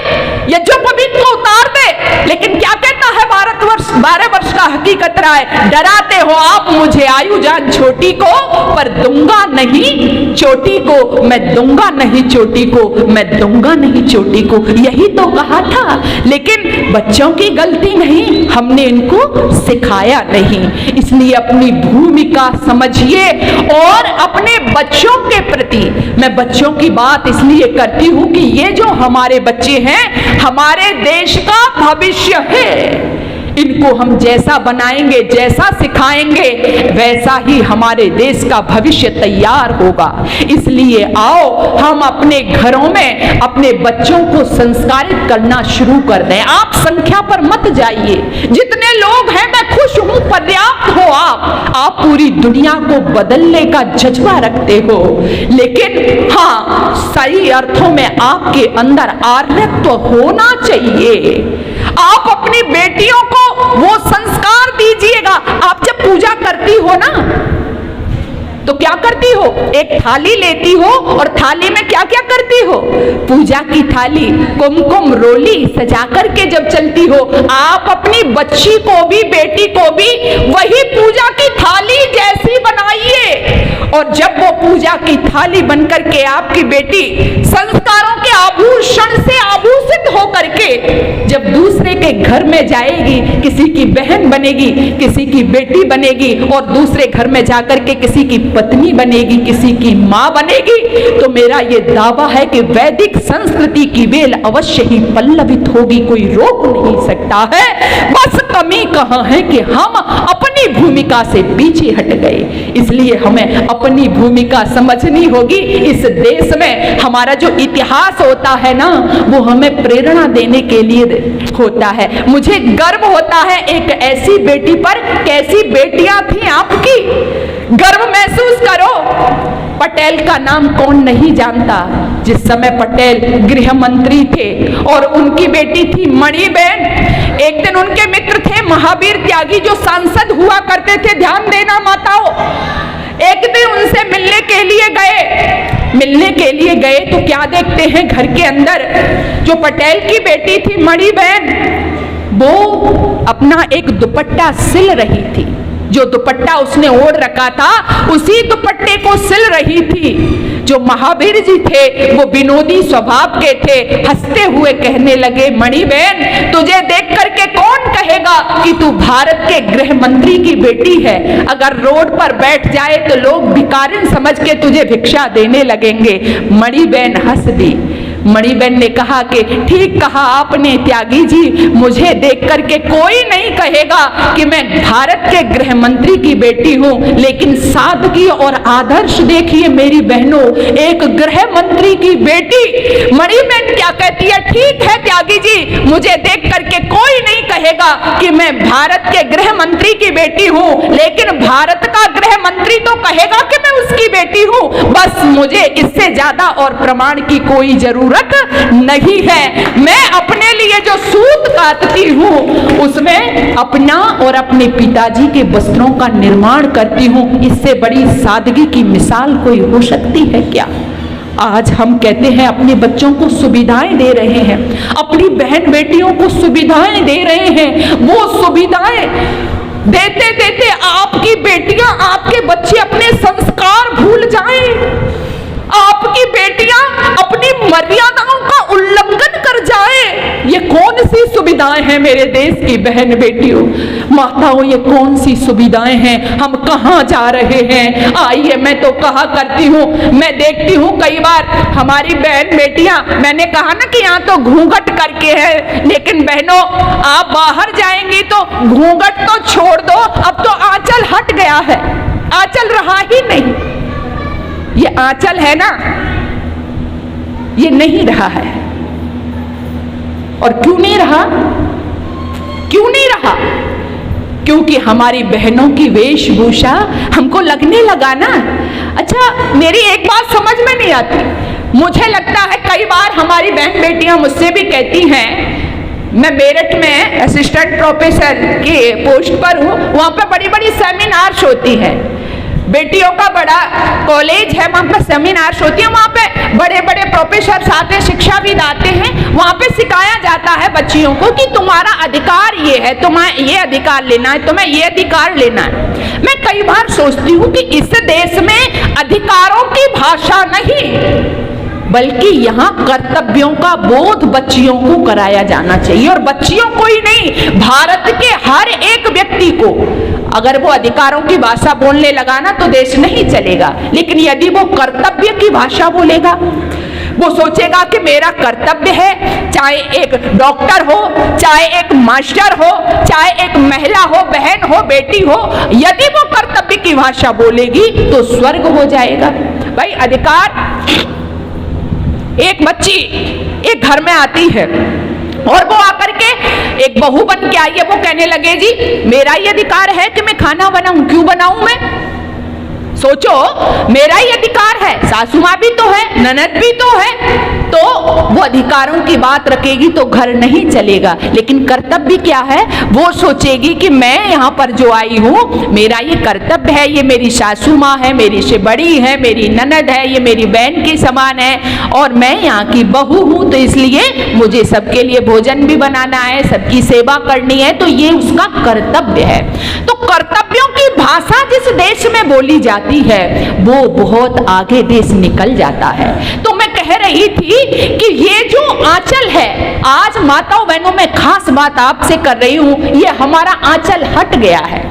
यज्ञोपवीत को उतार दे। लेकिन क्या कहता है 12 वर्ष का हकीकत राय? डराते हो आप मुझे आयुजान छोटी को, पर दूंगा नहीं चोटी को, मैं दूंगा नहीं चोटी को, मैं दूंगा नहीं चोटी को। यही तो कहा था। लेकिन बच्चों की गलती नहीं, हमने इनको सिखाया नहीं। इसलिए अपनी भूमिका समझिए और अपने बच्चों के प्रति, मैं बच्चों की बात इसलिए करती हूं कि ये जो हमारे बच्चे हैं हमारे देश का भविष्य है। इनको हम जैसा बनाएंगे, जैसा सिखाएंगे, वैसा ही हमारे देश का भविष्य तैयार होगा। इसलिए आओ हम अपने घरों में अपने बच्चों को संस्कारित करना शुरू कर दें। आप संख्या पर मत जाइए, जितने लोग हैं मैं खुश हूं, पर्याप्त हो। आप पूरी दुनिया को बदलने का जज्बा रखते हो, लेकिन हाँ सही अर्थों में आपके अंदर आर्यत्व होना चाहिए। आप अपनी बेटियों को वो संस्कार दीजिएगा। आप जब पूजा करती हो ना तो क्या करती हो? एक थाली लेती हो और थाली में क्या क्या करती हो? पूजा की थाली, कुमकुम रोली सजा करके जब चलती हो, आप अपनी बच्ची को भी, बेटी को भी वही पूजा की थाली जैसी बनाइए। और जब वो पूजा की थाली बनकर के आपकी बेटी संस्कारों के आभूषण से आभूषित होकर के जब दूसरे के घर में जाएगी, किसी की बहन बनेगी, किसी की बेटी बनेगी और दूसरे घर में जाकर के किसी की पत्नी बनेगी, किसी की मां बनेगी, तो मेरा ये दावा है कि वैदिक संस्कृति की वेल अवश्य ही पल्लवित होगी। कोई रोक नहीं सकता है। बस कमी कहां है कि हम अपनी भूमिका से पीछे हट गए। इसलिए हमें अपनी भूमिका समझनी होगी। इस देश में हमारा जो इतिहास होता है ना, वो हमें प्रेरणा देने के लिए होता है। मुझे गर्व होता है एक ऐसी बेटी पर। कैसी बेटियां थी आपकी, गर्व महसूस करो। पटेल का नाम कौन नहीं जानता? जिस समय पटेल गृह मंत्री थे और उनकी बेटी थी मणिबेन। एक दिन उनके मित्र थे महावीर त्यागी जो सांसद हुआ करते थे, ध्यान देना माताओं। एक दिन उनसे मिलने के लिए गए तो क्या देखते हैं, घर के अंदर जो पटेल की बेटी थी मणिबेन, वो अपना एक दुपट्टा सिल रही थी। जो दुपट्टा उसने ओढ़ रखा था उसी दुपट्टे को सिल रही थी। जो महावीर जी थे वो विनोदी स्वभाव के थे, हंसते हुए कहने लगे, मणिबेन तुझे देख करके कौन कहेगा कि तू भारत के गृह मंत्री की बेटी है? अगर रोड पर बैठ जाए तो लोग भिखारिन समझ के तुझे भिक्षा देने लगेंगे। मणिबेन हंस दी। मणिबेन ने कहा कि ठीक कहा आपने त्यागी जी, मुझे देख करके कोई नहीं कहेगा कि मैं भारत के गृह मंत्री की बेटी हूं, लेकिन सादगी और आदर्श देखिए मेरी बहनों, एक गृह मंत्री की बेटी। मणिबेन क्या कहती है, ठीक है त्यागी जी, मुझे देख करके कोई नहीं कहेगा कि मैं भारत के गृह मंत्री की बेटी हूं, लेकिन भारत का गृह मंत्री तो कहेगा कि मैं उसकी बेटी हूं। बस मुझे इससे ज्यादा और प्रमाण की कोई जरूरत नहीं है। मैं अपने लिए जो सूत काटती हूं उसमें अपना और अपने पिताजी के वस्त्रों का निर्माण करती हूं। इससे बड़ी सादगी की मिसाल कोई हो सकती है क्या? आज हम कहते हैं अपने बच्चों को सुविधाएं दे रहे हैं, अपनी बहन बेटियों को सुविधाएं दे रहे हैं। वो सुविधाएं देते देते आपकी बेटियां, आपके बच्चे अपने संस्कार भूल जाएं, आपकी बेटियां अपनी मर्यादाओं का उल्लंघन कर जाए। ये कौन सी सुविधाएं हैं मेरे देश की बहन बेटियों, माताओं, ये कौन सी सुविधाएं हैं? हम कहां जा रहे हैं? आइए, मैं तो कहा करती हूँ, मैं देखती हूँ कई बार हमारी बहन बेटियां, मैंने कहा ना कि यहाँ तो घूंघट करके है, लेकिन बहनों आप बाहर जाएंगी तो घूंघट तो छोड़ दो, अब तो आंचल हट गया है, आंचल रहा ही नहीं। ये आंचल है ना, ये नहीं रहा है। और क्यों नहीं रहा? क्यों नहीं रहा? क्योंकि हमारी बहनों की वेशभूषा हमको लगने लगा ना। अच्छा, मेरी एक बात समझ में नहीं आती, मुझे लगता है कई बार हमारी बहन बेटियां मुझसे भी कहती हैं, मैं मेरठ में असिस्टेंट प्रोफेसर के पोस्ट पर हूँ, वहाँ पे बड़ी बड़ी सेमिनार्स होती है, बेटियों का बड़ा कॉलेज है, वहाँ पर सेमिनार्स होती है, वहाँ पे बड़े बड़े प्रोफेसर आते हैं, शिक्षाविद आते हैं, वहाँ पे सिखाया जाता है बच्चियों को कि तुम्हारा अधिकार ये है, तुम्हें ये अधिकार लेना है, तुम्हें ये अधिकार लेना है। मैं कई बार सोचती हूँ कि इस देश में अधिकारों की भाषा नहीं, बल्कि यहाँ कर्तव्यों का बोध बच्चियों को कराया जाना चाहिए। और बच्चियों को ही नहीं, भारत के हर एक व्यक्ति को अगर वो अधिकारों की भाषा बोलने लगा ना तो देश नहीं चलेगा। लेकिन यदि वो कर्तव्य की भाषा बोलेगा, वो सोचेगा कि मेरा कर्तव्य है, चाहे एक डॉक्टर हो, चाहे एक मास्टर हो, चाहे एक महिला हो, बहन हो, बेटी हो, यदि वो कर्तव्य की भाषा बोलेगी तो स्वर्ग हो जाएगा। भाई अधिकार, एक बच्ची एक घर में आती है और वो आकर के एक बहू बन के आई है, वो कहने लगे जी मेरा ही अधिकार है कि मैं खाना बनाऊं, क्यों बनाऊं मैं? सोचो, मेरा ही अधिकार है, सासू माँ भी तो है, ननद भी तो है, तो वो अधिकारों की बात रखेगी तो घर नहीं चलेगा। लेकिन कर्तव्य क्या है? वो सोचेगी कि मैं यहाँ पर जो आई हूँ, मेरा ये कर्तव्य है, ये मेरी सासू माँ है, मेरी से बड़ी है, मेरी ननद है, ये मेरी बहन के समान है और मैं यहाँ की बहू हूँ, तो इसलिए मुझे सबके लिए भोजन भी बनाना है, सबकी सेवा करनी है, तो ये उसका कर्तव्य है। तो कर्तव्यों की भाषा जिस देश में बोली जाती है वो बहुत आगे देश निकल जाता है। तो मैं कह रही थी कि ये जो आंचल है, आज माताओं बहनों में खास बात आपसे कर रही हूं, ये हमारा आंचल हट गया है,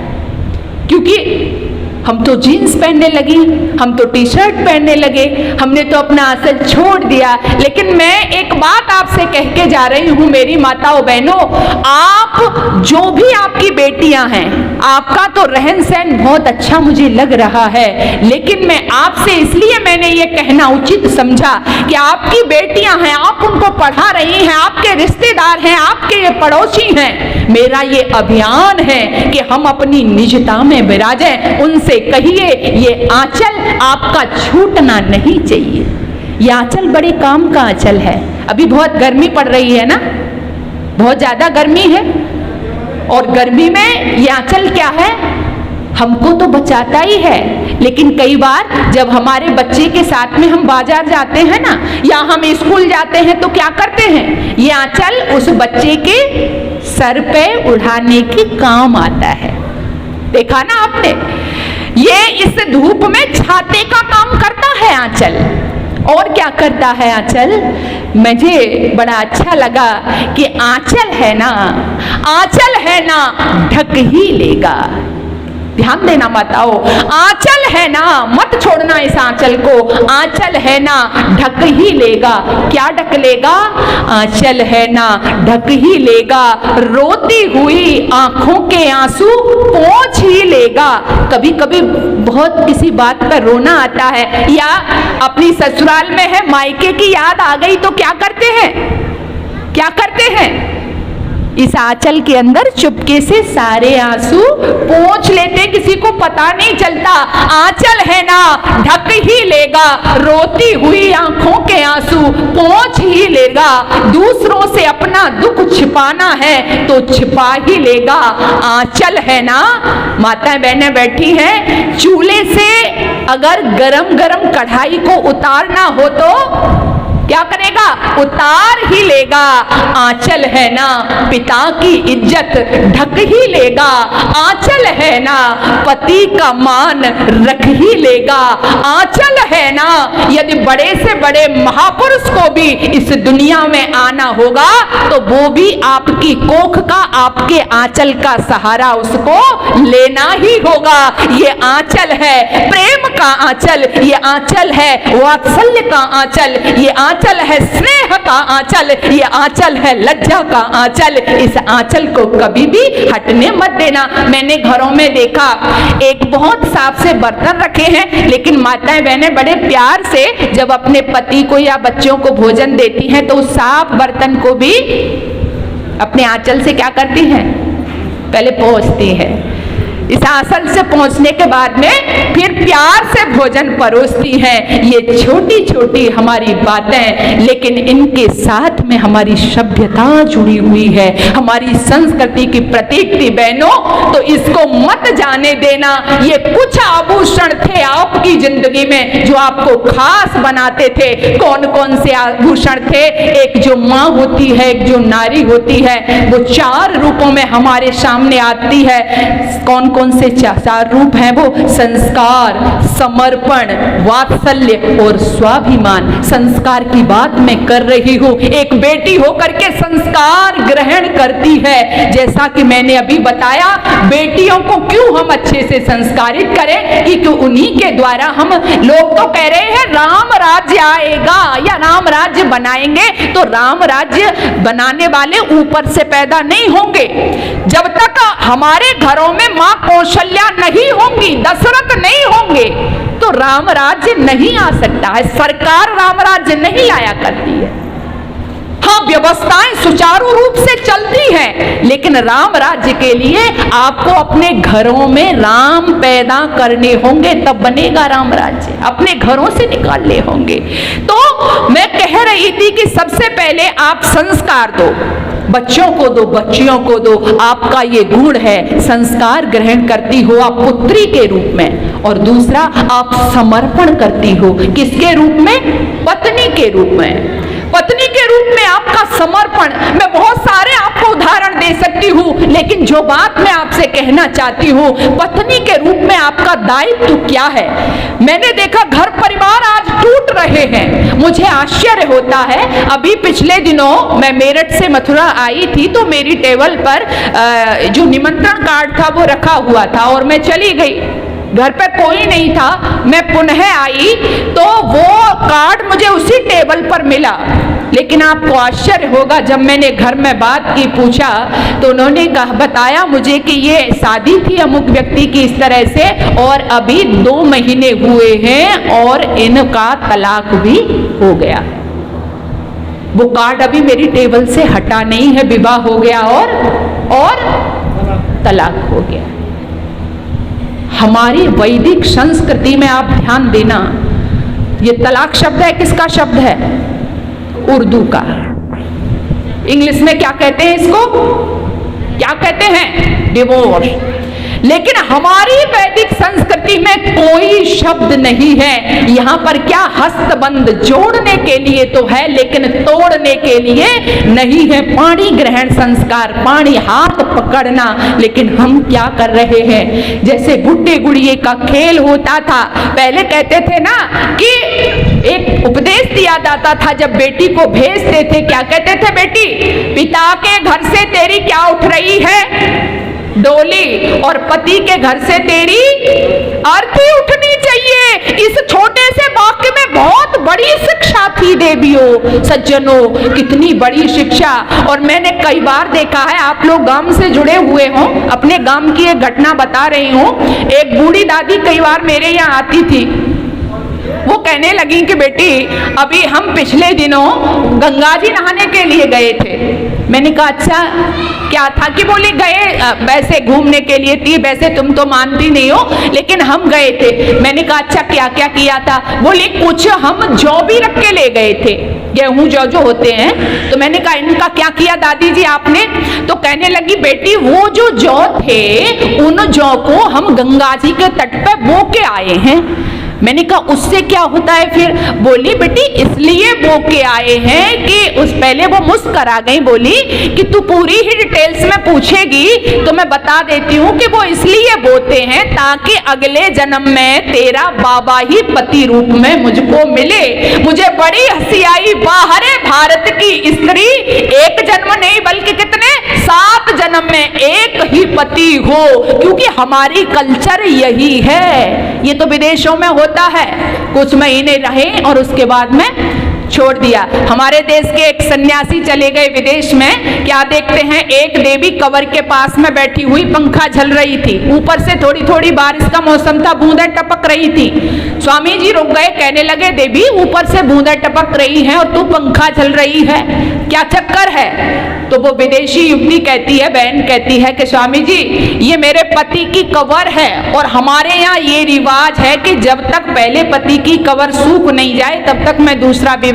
क्योंकि हम तो जीन्स पहनने लगी, हम तो टी शर्ट पहनने लगे, हमने तो अपना आंचल छोड़ दिया। लेकिन मैं एक बात आपसे कह के जा रही हूँ मेरी माताओं बहनों, आप जो भी आपकी बेटियां हैं, आपका तो रहन सहन बहुत अच्छा मुझे लग रहा है, लेकिन मैं आपसे इसलिए मैंने ये कहना उचित समझा कि आपकी बेटियां हैं, आप उनको पढ़ा रही हैं, आपके रिश्तेदार हैं, आपके ये पड़ोसी हैं। मेरा ये अभियान है कि हम अपनी निजता में विराजें। उनसे कहिए ये आंचल आपका छूटना नहीं चाहिए। ये आंचल बड़े काम का आंचल है। अभी बहुत गर्मी पड़ रही है ना, बहुत ज्यादा गर्मी है, और गर्मी में ये आंचल क्या है, हमको तो बचाता ही है। लेकिन कई बार जब हमारे बच्चे के साथ में हम बाजार जाते हैं ना, या हम स्कूल जाते हैं, तो क्या करते हैं, ये आंचल उस बच्चे के सर पे उड़ाने के काम आता है। देखा ना आपने, ये इस धूप में छाते का काम करता है आंचल। और क्या करता है आंचल? मुझे बड़ा अच्छा लगा कि आंचल है ना, आंचल है ना ढक ही लेगा। ध्यान देना माताओं, आंचल है ना, मत छोड़ना इस आंचल को। आंचल है ना ढक ही लेगा। क्या ढक लेगा? आंचल है ना ढक ही लेगा, रोती हुई आंखों के आंसू पोंछ ही लेगा। कभी कभी बहुत किसी बात पर रोना आता है, या अपनी ससुराल में है, मायके की याद आ गई तो क्या करते हैं? क्या करते हैं? इस आंचल के अंदर चुपके से सारे आंसू पोंछ लेते, किसी को पता नहीं चलता। आंचल है ना ढक ही लेगा, रोती हुई आंखों के आंसू पोंछ ही लेगा। दूसरों से अपना दुख छिपाना है तो छिपा ही लेगा। आंचल है ना, माताएं बहनें बैठी हैं, चूल्हे से अगर गरम गरम कढ़ाई को उतारना हो तो क्या करेगा? उतार ही लेगा। आंचल है ना पिता की इज्जत ढक ही लेगा। आंचल है ना पति का मान रख ही लेगा। आंचल है ना यदि बड़े से बड़े महापुरुष को भी इस दुनिया में आना होगा तो वो भी आपकी कोख का, आपके आंचल का सहारा उसको लेना ही होगा। ये आंचल है प्रेम का आंचल, ये आंचल है वात्सल्य का आंचल, ये आंचल है स्नेह का आंचल, ये आंचल है लज्जा का आंचल। इस आंचल को कभी भी हटने मत देना। मैंने घरों में देखा, एक बहुत साफ से बर्तन रखे हैं, लेकिन माताएं बहनें बड़े प्यार से जब अपने पति को या बच्चों को भोजन देती हैं तो उस साफ बर्तन को भी अपने आंचल से क्या करती हैं? पहले पोंछती है। इस आंचल से पहुंचने के बाद में फिर प्यार से भोजन परोसती हैं। ये छोटी छोटी हमारी बातें, लेकिन इनके साथ में हमारी सभ्यता जुड़ी हुई है, हमारी संस्कृति की प्रतीक थी बहनों। तो इसको मत जाने देना। ये कुछ आभूषण थे आपकी जिंदगी में जो आपको खास बनाते थे। कौन कौन से आभूषण थे? एक जो माँ होती है, एक जो नारी होती है, वो 4 रूपों में हमारे सामने आती है। कौन कौन से 4 रूप हैं वो? संस्कार, समर्पण, वात्सल्य और स्वाभिमान। संस्कार की बात मैं कर रही हूँ। एक बेटी होकर के संस्कार ग्रहण करती है। जैसा कि मैंने अभी बताया, बेटियों को क्यों हम अच्छे से संस्कारित करें? क्योंकि उन्हीं के द्वारा हम, लोग तो कह रहे हैं राम राज्य आएगा या राम राज्य बनाएंगे, तो राम राज्य बनाने वाले ऊपर से पैदा नहीं होंगे। जब तक हमारे घरों में मां कौशल्या नहीं होंगी, दशरथ नहीं होंगे, तो राम राज्य नहीं आ सकता है। सरकार राम राज्य नहीं लाया करती है। हाँ, व्यवस्थाएं सुचारू रूप से चलती हैं, लेकिन राम राज्य के लिए आपको अपने घरों में राम पैदा करने होंगे, तब बनेगा राम राज्य। अपने घरों से निकालने होंगे। तो मैं कह रही थी कि सबसे पहले आप संस्कार दो, बच्चों को दो, बच्चियों को दो। आपका ये गुण है, संस्कार ग्रहण करती हो आप पुत्री के रूप में। और दूसरा, आप समर्पण करती हो, किसके रूप में? पत्नी के रूप में। पत्नी के रूप में आपका समर्पण, मैं बहुत सारे आपको उदाहरण दे सकती हूँ, लेकिन जो बात मैं आपसे कहना चाहती हूँ, पत्नी के रूप में आपका दायित्व क्या है। मैंने देखा घर परिवार आज टूट रहे हैं। मुझे आश्चर्य होता है। अभी पिछले दिनों मैं मेरठ से मथुरा आई थी, तो मेरी टेबल पर जो निमंत्रण कार्ड था वो रखा हुआ था और मैं चली गई। घर पे कोई नहीं था। मैं पुनः आई तो वो कार्ड मुझे उसी टेबल पर मिला। लेकिन आपको आश्चर्य होगा, जब मैंने घर में बात की, पूछा, तो उन्होंने बताया मुझे कि ये शादी थी अमुक व्यक्ति की इस तरह से, और अभी 2 महीने हुए हैं और इनका तलाक भी हो गया। वो कार्ड अभी मेरी टेबल से हटा नहीं है। विवाह हो गया और तलाक हो गया। हमारी वैदिक संस्कृति में आप ध्यान देना, ये तलाक शब्द है, किसका शब्द है? उर्दू का। इंग्लिश में क्या कहते हैं इसको? क्या कहते हैं? डिवोर्स। लेकिन हमारी वैदिक संस्कृति में कोई शब्द नहीं है। यहाँ पर क्या हस्तबंध जोड़ने के लिए तो है, लेकिन तोड़ने के लिए नहीं है। पाणी ग्रहण संस्कार, पाणी हाथ पकड़ना। लेकिन हम क्या कर रहे हैं? जैसे गुड्डे गुड़िए का खेल होता था, पहले कहते थे ना कि एक उपदेश दिया जाता था जब बेटी को भेजते थे, क्या कहते थे? बेटी, पिता के घर से तेरी क्या उठ रही है? डोली और पति के घर से तेरी अर्थी उठनी चाहिए। इस छोटे से वाक्य में बहुत बड़ी शिक्षा थी देवियों, सज्जनों, कितनी बड़ी शिक्षा। और मैंने कई बार देखा है, आप लोग गांव से जुड़े हुए हो, अपने गांव की एक घटना बता रही हूं। एक बूढ़ी दादी कई बार मेरे यहाँ आती थी, वो कहने लगी कि बेटी अभी हम पिछले दिनों गंगा जी नहाने के लिए गए थे। मैंने कहा अच्छा क्या था? कि बोली गए वैसे घूमने के लिए थी, वैसे तुम तो मानती नहीं हो, लेकिन हम गए थे। मैंने कहा अच्छा क्या क्या किया था? बोली कुछ हम जौ भी रख के ले गए थे, गेहूं जौ जो होते हैं। तो मैंने कहा इनका क्या किया दादी जी आपने? तो कहने लगी बेटी वो जो जौ थे उन जौ को हम गंगा जी के तट पे बो के आए हैं। मैंने कहा उससे क्या होता है फिर? बोली बेटी इसलिए बो के आए हैं कि उस पहले वो मुस्कुरा गई, बोली कि तू पूरी ही डिटेल्स में पूछेगी तो मैं बता देती हूँ कि वो इसलिए बोते हैं ताकि अगले जन्म में तेरा बाबा ही पति रूप में मुझको मिले। मुझे बड़ी हंसी आई, बाहरे भारत की स्त्री एक जन्म नहीं बल्कि कितने 7 जन्म में एक ही पति हो, क्योंकि हमारी कल्चर यही है। ये तो विदेशों में होता है, कुछ महीने रहे और उसके बाद में छोड़ दिया। हमारे देश के एक सन्यासी चले गए विदेश में, क्या देखते हैं एक देवी कवर के पास में बैठी हुई, पंखा झल रही थी, ऊपर से थोड़ी थोड़ी बारिश का मौसम था, बूंदें टपक रही थी। स्वामी जी रुक गए, कहने लगे देवी ऊपर से बूंदें टपक रही हैं और तू पंखा झल रही है, क्या चक्कर है? तो वो विदेशी युवती कहती है, बहन कहती है कि स्वामी जी ये मेरे पति की कवर है और हमारे यहाँ ये रिवाज है कि जब तक पहले पति की कवर सूख नहीं जाए तब तक मैं दूसरा विवाह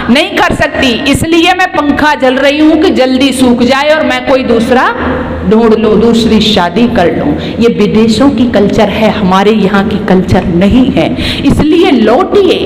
नहीं कर सकती, इसलिए मैं पंखा झल रही हूं कि जल्दी सूख जाए और मैं कोई दूसरा ढूंढ लूं, दूसरी शादी कर लूं। ये विदेशों की कल्चर है, हमारे यहाँ की कल्चर नहीं है। इसलिए लौटिए,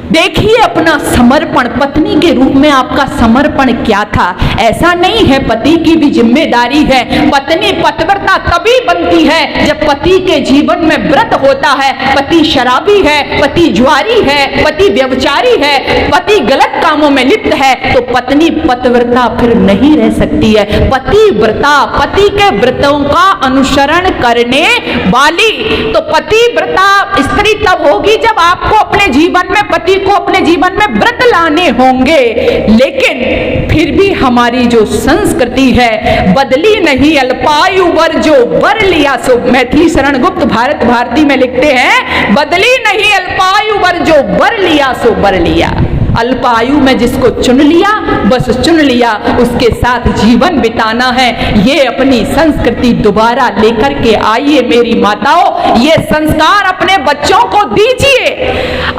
देखिए अपना समर्पण, पत्नी के रूप में आपका समर्पण क्या था। ऐसा नहीं है, पति की भी जिम्मेदारी है। पत्नी पतिव्रता तभी बनती है जब पति के जीवन में व्रत होता है। पति शराबी है, पति जुआरी है, पति व्यभिचारी है, पति गलत कामों में लिप्त है, तो पत्नी पतिव्रता फिर नहीं रह सकती है। पतिव्रता, पति के व्रतों का अनुसरण करने वाली, तो पतिव्रता स्त्री तब होगी जब आपको अपने जीवन में पति को अपने जीवन में व्रत लाने होंगे। लेकिन फिर भी हमारी जो संस्कृति है बदली नहीं। अल्पायु वर जो वर लिया सो, मैथिली शरण गुप्त भारत भारती में लिखते हैं, बदली नहीं अल्पायु वर जो वर लिया सो वर लिया। अल्पायु में जिसको चुन लिया बस चुन लिया, उसके साथ जीवन बिताना है। ये अपनी संस्कृति दोबारा लेकर के आइए मेरी माताओं, ये संस्कार अपने बच्चों को दीजिए।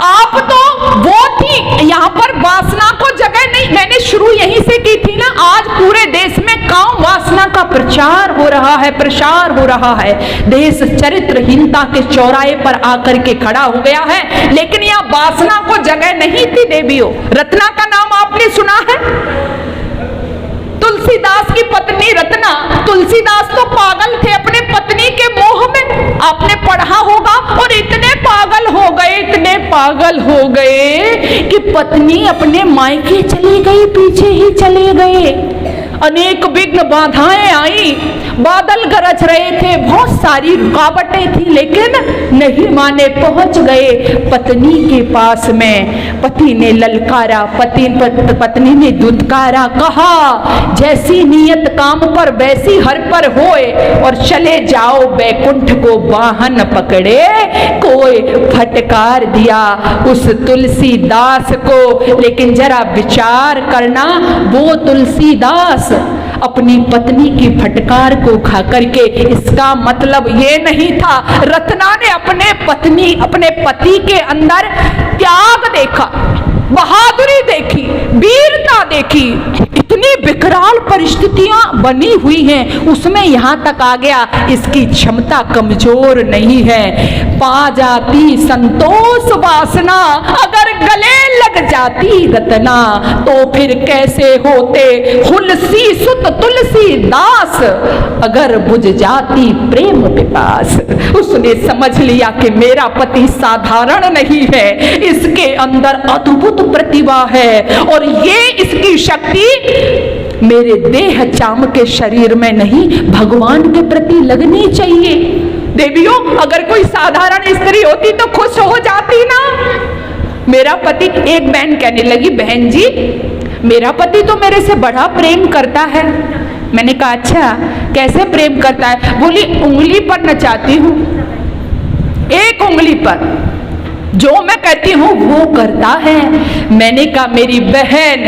आप तो वो थी, यहाँ पर वासना को जगह नहीं, मैंने शुरू यहीं से की थी ना। आज पूरे देश में काम वासना का प्रचार हो रहा है, प्रसार हो रहा है। देश चरित्रहीनता के चौराहे पर आकर के खड़ा हो गया है, लेकिन यहाँ वासना को जगह नहीं थी देवियों। रत्ना का नाम आपने सुना है? तुलसीदास की पत्नी रत्ना, तुलसीदास तो पागल थे अपने पत्नी के मोह में, आपने पढ़ा होगा। और इतने पागल हो गए, इतने पागल हो गए कि पत्नी अपने मायके चली गई, पीछे ही चले गए। अनेक विघ्न बाधाएं आई, बादल गरज रहे थे, बहुत सारी रुकावटें थी, लेकिन नहीं माने, पहुंच गए पत्नी के पास में। पति ने ललकारा, पत्नी ने दुत्कारा, कहा जैसी नियत काम पर वैसी हर पर होए, और चले जाओ बैकुंठ को वाहन पकड़े। कोई फटकार दिया उस तुलसीदास को, लेकिन जरा विचार करना, वो तुलसीदास अपनी पत्नी की फटकार को खा करके, इसका मतलब ये नहीं था। रत्ना ने अपने पति के अंदर त्याग देखा, बहादुरी देखी, वीरता देखी। इतनी विकराल परिस्थितियां बनी हुई हैं, उसमें यहां तक आ गया, इसकी क्षमता कमजोर नहीं है। पा जाती संतोष वासना, अगर गले लग जाती रत्ना, तो फिर कैसे होते हुलसी सुत तुलसी दास, अगर बुझ जाती प्रेम पिपास। उसने समझ लिया कि मेरा पति साधारण नहीं है, इसके अंदर अद्भुत प्रतिभा है, और ये इसकी शक्ति मेरे देह चाम के शरीर में नहीं, भगवान के प्रति लगनी चाहिए। देवियों, अगर कोई साधारण स्त्री होती तो खुश हो जाती ना। मेरा पति, एक बहन कहने लगी, बहन जी मेरा पति तो मेरे से बड़ा प्रेम करता है। मैंने कहा अच्छा, कैसे प्रेम करता है? बोली उंगली पर नचाती हूँ, एक उंगली पर, जो मैं कहती हूँ वो करता है। मैंने कहा मेरी बहन,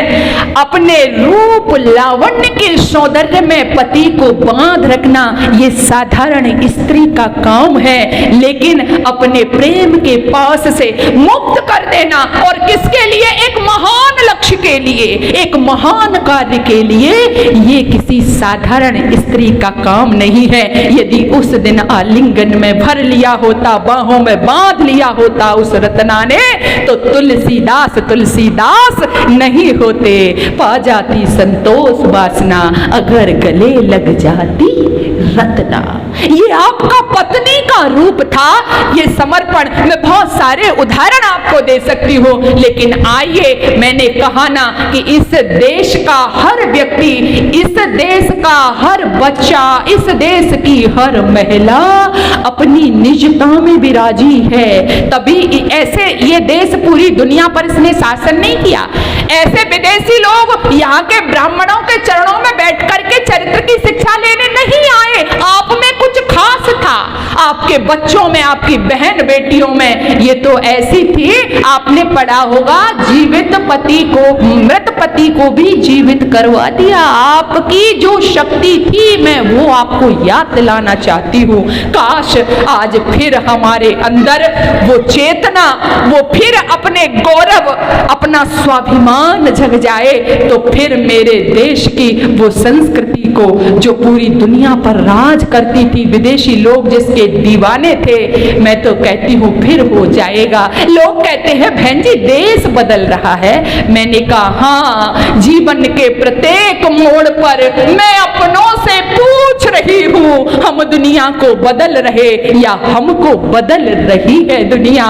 अपने रूप लावण्य के सौंदर्य में पति को बांध रखना ये साधारण स्त्री का काम है, लेकिन अपने प्रेम के पास से मुक्त कर देना, और किसके लिए? एक महान लक्ष्य के लिए, एक महान कार्य के लिए, ये किसी साधारण स्त्री का काम नहीं है। यदि उस दिन आलिंगन में भर लिया होता, बाहों में बांध लिया होता उस रत्ना ने, तो तुलसीदास तुलसीदास नहीं होते। पा जाती संतोष वासना, अगर गले लग जाती रत्ना। ये आपका पत्नी का रूप था, ये समर्पण। मैं बहुत सारे उदाहरण आपको दे सकती हूँ, लेकिन आइए, मैंने कहा ना कि इस देश का हर व्यक्ति, इस देश का हर बच्चा, इस देश की हर महिला अपनी निजता में विराजी है। तभी ऐसे ये देश पूरी दुनिया पर इसने शासन नहीं किया। ऐसे विदेशी लोग यहाँ के ब्राह्मणों के चरणों में बैठ करके चरित्र की शिक्षा लेने नहीं आए। आप में कुछ खास था, आपके बच्चों में, आपकी बहन बेटियों में ये तो ऐसी थी। आपने पढ़ा होगा, जीवित पति को, मृत पति को भी जीवित करवा दिया। आपकी जो शक्ति थी, मैं वो आपको याद दिलाना चाहती हूँ। काश आज फिर हमारे अंदर वो चेतना, वो फिर अपने गौरव, अपना स्वाभिमान जग जाए, तो फिर मेरे देश की वो संस्कृति को जो पूरी दुनिया पर राज करती थी, विदेशी लोग जिसके दीवाने थे, मैं तो कहती हूँ फिर हो जाएगा। लोग कहते हैं बहन जी देश बदल रहा है। मैंने कहा हाँ, जीवन के प्रत्येक मोड़ पर मैं अपनों से पूछ रही हूँ, हम दुनिया को बदल रहे या हमको बदल रही है दुनिया?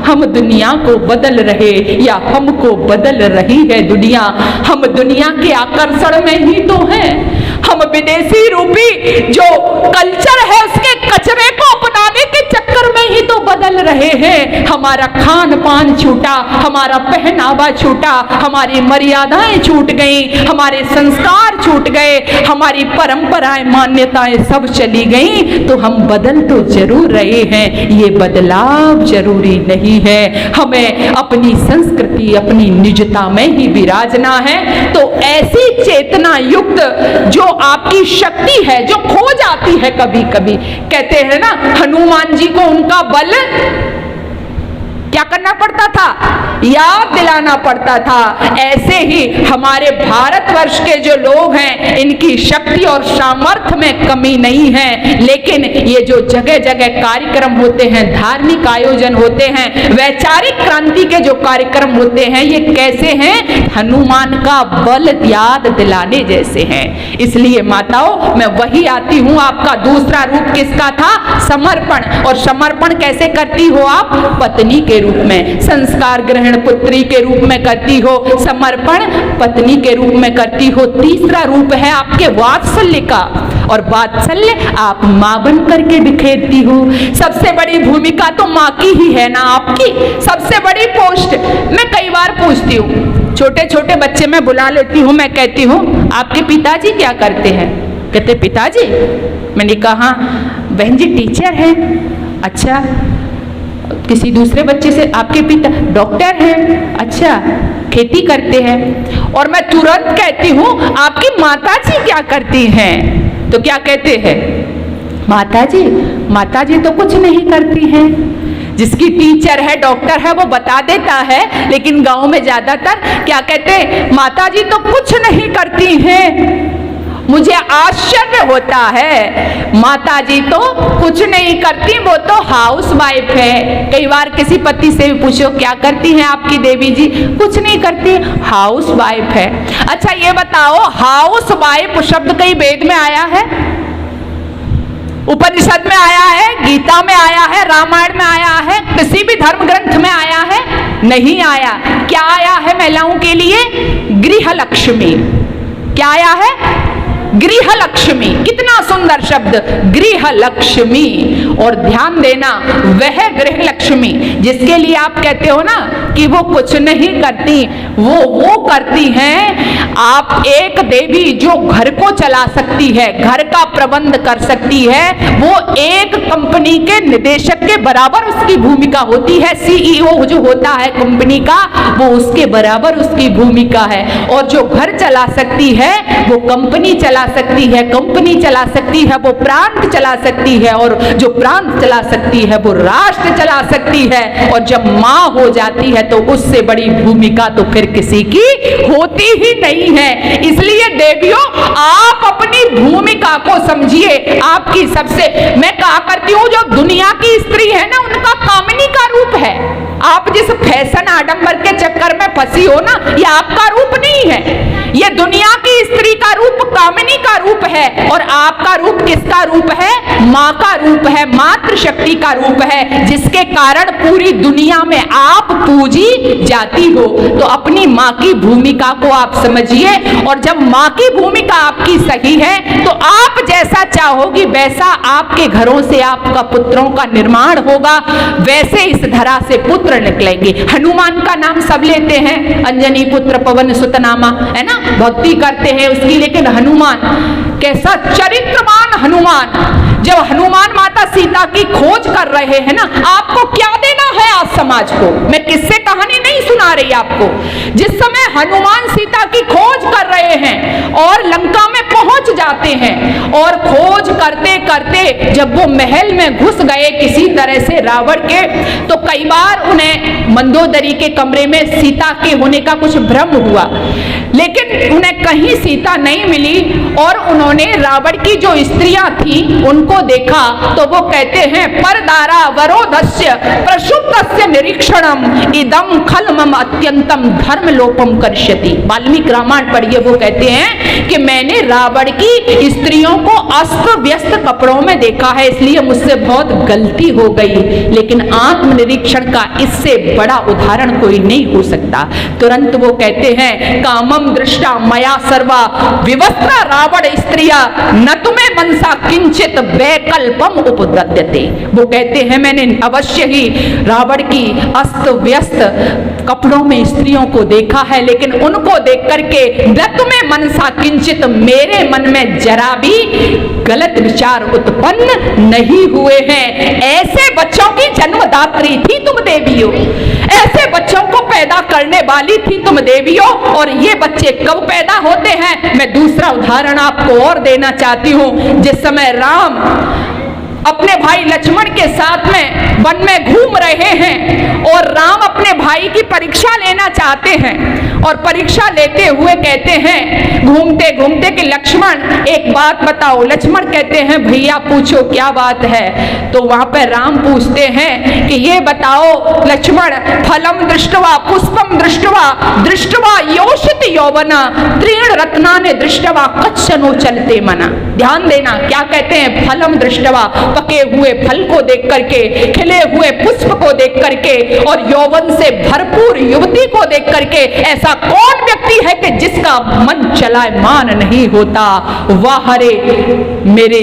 हम दुनिया को बदल रहे या हमको बदल रही है दुनिया? हम दुनिया के आकर्षण में ही तो हैं। हम विदेशी रूपी जो कल्चर है उसके कचरे को अपनाने के चक्कर में ही तो बदल रहे हैं। हमारा खान पान छूटा, हमारा पहनावा छूटा, हमारी मर्यादाएं छूट गई, हमारे संस्कार छूट गए, हमारी परंपराएं, मान्यताएं सब चली गई। तो हम बदल तो जरूर रहे हैं, ये बदलाव जरूरी नहीं है। हमें अपनी संस्कृति, अपनी निजता में ही विराजना है। तो ऐसी चेतना युक्त जो आपकी शक्ति है, जो खो जाती है कभी कभी, कहते हैं ना हनुमान जी को उनका बल क्या करना पड़ता था? याद दिलाना पड़ता था। ऐसे ही हमारे भारतवर्ष के जो लोग हैं, इनकी शक्ति और सामर्थ्य में कमी नहीं है, लेकिन ये जो जगह जगह कार्यक्रम होते हैं, धार्मिक आयोजन होते हैं, वैचारिक क्रांति के जो कार्यक्रम होते हैं, ये कैसे हैं? हनुमान का बल याद दिलाने जैसे हैं। इसलिए माताओं, मैं वही आती हूँ। आपका दूसरा रूप किसका था? समर्पण। और समर्पण कैसे करती हो आप? पत्नी के रूप में। संस्कार ग्रहण पुत्री के रूप में करती हो, समर्पण पत्नी के रूप में करती हो। तीसरा रूप है आपके वात्सल्य का, और वात्सल्य आप मां बन करके बिखेरती हो। सबसे बड़ी भूमिका तो मां की ही है ना, आपकी सबसे बड़ी पोस्ट। मैं कई बार पूछती हूँ, छोटे छोटे बच्चे मैं बुला लेती हूँ, मैं कहती हूँ आपके पिताजी क्या करते हैं? कहते पिताजी? मैंने कहा बहन जी टीचर है। अच्छा, किसी दूसरे बच्चे से आपके पिता डॉक्टर हैं। अच्छा, खेती करते हैं। और मैं तुरंत कहती हूँ आपकी माताजी क्या करती हैं? तो क्या कहते हैं? माताजी? माताजी तो कुछ नहीं करती हैं। जिसकी टीचर है, डॉक्टर है, वो बता देता है, लेकिन गांव में ज्यादातर क्या कहते हैं? माताजी तो कुछ नहीं करती हैं। मुझे आश्चर्य होता है, माताजी तो कुछ नहीं करती, वो तो हाउस वाइफ है। कई बार किसी पति से भी पूछो क्या करती हैं आपकी देवी जी? कुछ नहीं करती, हाउस वाइफ है। अच्छा ये बताओ, हाउस वाइफ शब्द कई वेद में आया है? उपनिषद में आया है? गीता में आया है? रामायण में आया है? किसी भी धर्म ग्रंथ में आया है? नहीं आया। क्या आया है महिलाओं के लिए? गृह लक्ष्मी। क्या आया है? गृह लक्ष्मी। कितना सुंदर शब्द, गृह लक्ष्मी। और ध्यान देना, वह गृह लक्ष्मी जिसके लिए आप कहते हो ना कि वो कुछ नहीं करती, वो करती हैं। आप एक देवी जो घर को चला सकती है, घर का प्रबंध कर सकती है, वो एक कंपनी के निदेशक के बराबर उसकी भूमिका होती है। सीईओ जो होता है कंपनी का, वो उसके बराबर उसकी भूमिका है। और जो घर चला सकती है वो कंपनी चला सकती है, कंपनी चला सकती है, वो प्रांत चला सकती है, और जो प्रांत चला सकती है वो राष्ट्र चला सकती है। और जब मां हो जाती है तो उससे बड़ी भूमिका तो फिर किसी की होती ही नहीं है। इसलिए देवियों, आप अपनी भूमिका को समझिए। आपकी सबसे, मैं कहा करती हूं, जो दुनिया की स्त्री है ना, उनका कामिनी का रूप है। आप जिस फैशन आडंबर के चक्कर में फंसी हो ना, ये आपका रूप नहीं है, ये दुनिया की स्त्री का रूप, कामिनी का रूप है। और आपका रूप किसका रूप है? मां का रूप है, मातृ शक्ति का रूप है, जिसके कारण पूरी दुनिया में आप पूजी जाती हो। तो अपनी मां की भूमिका को आप समझिए। और जब मां की भूमिका आपकी सही है तो आप जैसा चाहोगी वैसा आपके घरों से आपका पुत्रों का निर्माण होगा, वैसे इस धरा से पुत्र निकलेंगे। हनुमान का नाम सब लेते हैं, अंजनी पुत्र पवन सुत नामा, है ना, भक्ति करते हैं उसकी। लेकिन हनुमान कैसा चरित्रवान हनुमान। जब हनुमान माता सीता की खोज कर रहे हैं ना, आपको क्या देना है आज समाज को? मैं किससे कहानी नहीं सुना रही आपको। जिस समय हनुमान सीता की खोज कर रहे हैं और लंका में पहुंच जाते हैं, और खोज करते करते जब वो महल में घुस गए किसी तरह से रावण के, तो कई बार उन्हें मंदोदरी के कमरे में सीता के होने का कुछ भ्रम हुआ, लेकिन उन्हें कहीं सीता नहीं मिली। और उन्होंने रावण की जो स्त्रियां थी उनको देखा, तो वो कहते हैं परदारा वरोधस्य प्रशुद्धस्य निरीक्षणम इदम खलमम अत्यंतम धर्मलोपम करष्यति। वाल्मीकि रामायण पढ़िए, वो कहते हैं कि मैंने रावण की स्त्रियों को अस्त व्यस्त कपड़ों में देखा है, इसलिए मुझसे बहुत गलती हो गई। लेकिन आत्मनिरीक्षण का इससे बड़ा उदाहरण कोई नहीं हो सकता। तुरंत वो कहते हैं कामम दृष्टा मया सर्वा विवस्त्र रावण स्त्रिया न तुम्हें मनसा किंचित वैकल्पम उपद्रव्यते। वो कहते हैं मैंने अवश्य ही रावण की अस्त व्यस्त कपड़ों में स्त्रियों को देखा है, लेकिन उनको देख करके न तुम्हें मनसा किंचित, मेरे मन में जरा भी गलत विचार उत्पन्न नहीं हुए हैं। ऐसे बच्चों की जन्मदात्री थी तुम देवियों, ऐसे बच्चों को पैदा करने वाली थी तुम देवियों। और ये बच्चे कब पैदा होते हैं? मैं दूसरा उदाहरण आपको और देना चाहती हूं। जिस समय राम अपने भाई लक्ष्मण के साथ में वन में घूम रहे हैं और राम अपने भाई की परीक्षा लेना चाहते हैं, और परीक्षा लेते हुए कहते हैं घूमते घूमते कि लक्ष्मण एक बात बताओ। लक्ष्मण कहते हैं भैया पूछो क्या बात है। तो वहां पर राम पूछते हैं कि ये बताओ लक्ष्मण, फलम दृष्टवा पुष्पम दृष्टवा दृष्टवा योषित यौवना त्रीण रत्नानि दृष्टवा कच्छनो चलते मना। ध्यान देना, क्या कहते हैं? फलम दृष्टवा, पके हुए फल को देख करके, खिले हुए पुष्प को देख करके, और यौवन से भरपूर युवती को देख करके ऐसा कौन व्यक्ति है कि जिसका मन चलायमान नहीं होता? वाह रे मेरे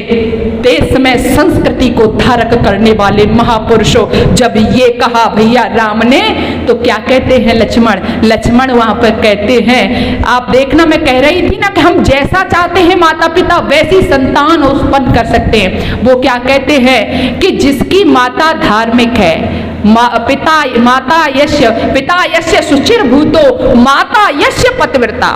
देश में संस्कृति को धारक करने वाले महापुरुषों। जब ये कहा भैया राम ने, तो क्या कहते हैं लक्ष्मण? लक्ष्मण वहां पर कहते हैं, आप देखना मैं कह रही थी ना कि हम जैसा चाहते हैं माता पिता वैसी संतान उत्पन्न कर सकते हैं। वो क्या कहते हैं कि जिसकी माता धार्मिक है, पिता यस्य शुचिर भूतो माता यस्य पतिव्रता,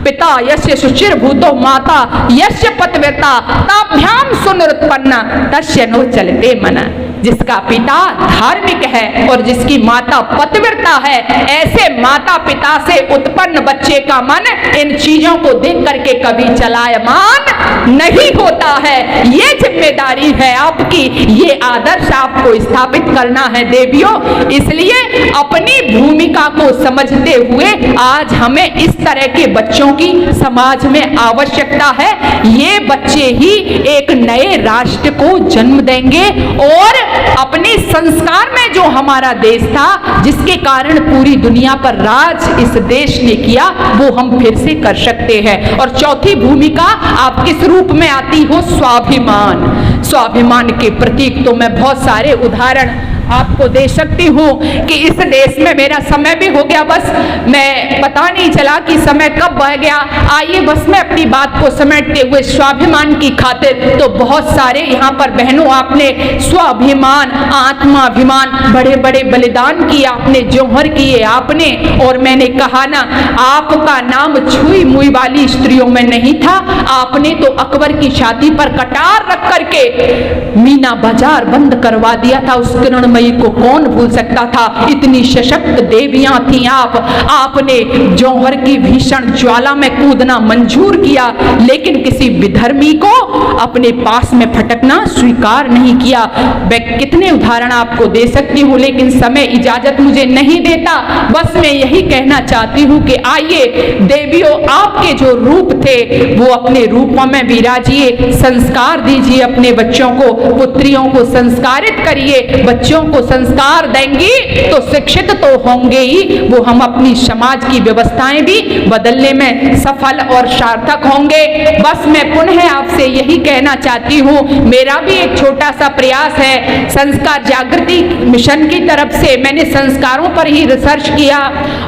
पिता यस्य शुचिर भूतो माता यस्य पतिव्रता ताभ्याम सुनरुत्पन्ना तस्य नो चलते मना। जिसका पिता धार्मिक है और जिसकी माता पतिव्रता है, ऐसे माता पिता से उत्पन्न बच्चे का मन इन चीजों को देख करके कभी चलायमान नहीं होता है। ये जिम्मेदारी है आपकी, ये आदर्श आपको स्थापित करना है देवियों। इसलिए अपनी भूमिका को समझते हुए आज हमें इस तरह के बच्चों की समाज में आवश्यकता है। ये बच्चे ही एक नए राष्ट्र को जन्म देंगे और अपने संस्कार में जो हमारा देश था, जिसके कारण पूरी दुनिया पर राज इस देश ने किया, वो हम फिर से कर सकते हैं। और चौथी भूमिका आप किस रूप में आती हो? स्वाभिमान। स्वाभिमान के प्रतीक तो मैं बहुत सारे उदाहरण आपको दे सकती हूँ कि इस देश में, मेरा समय भी हो गया, बस मैं पता नहीं चला कि समय कब बह गया। आइए बस मैं अपनी बात को समेटते हुए स्वाभिमान की खातिर, तो बहुत सारे यहाँ पर बहनों आपने स्वाभिमान, आत्माभिमान, बड़े बड़े बलिदान किए आपने, जौहर किए आपने। और मैंने कहा ना, आपका नाम छुई मुई वाली स्त्रियों में नहीं था। आपने तो अकबर की छाती पर कटार रख करके मीना बाजार बंद करवा दिया था। उस किरणमयी को कौन भूल सकता था? इतनी सशक्त देवियां थी आप। आपने जौहर की भीषण ज्वाला में कूदना मंजूर किया, लेकिन किसी विधर्मी को अपने पास में फटकना स्वीकार नहीं किया। मैं कितने उदाहरण आपको दे सकती हूँ, लेकिन समय इजाजत मुझे नहीं देता। बस मैं यही कहना चाहती हूँ कि आइए देवियों, आपके जो रूप थे वो अपने रूपों में विराजिए, संस्कार दीजिए अपने बच्चों को, पुत्रियों को संस्कारित करिए। बच्चों को संस्कार देंगी तो शिक्षित तो होंगे ही, वो हम अपनी समाज की व्यवस्थाएं भी बदलने में सफल और सार्थक होंगे। बस मैं पुनः आपसे यही कहना चाहती हूँ, मेरा भी एक छोटा सा प्रयास है संस्कार जागृति मिशन की तरफ से। मैंने संस्कारों पर ही रिसर्च किया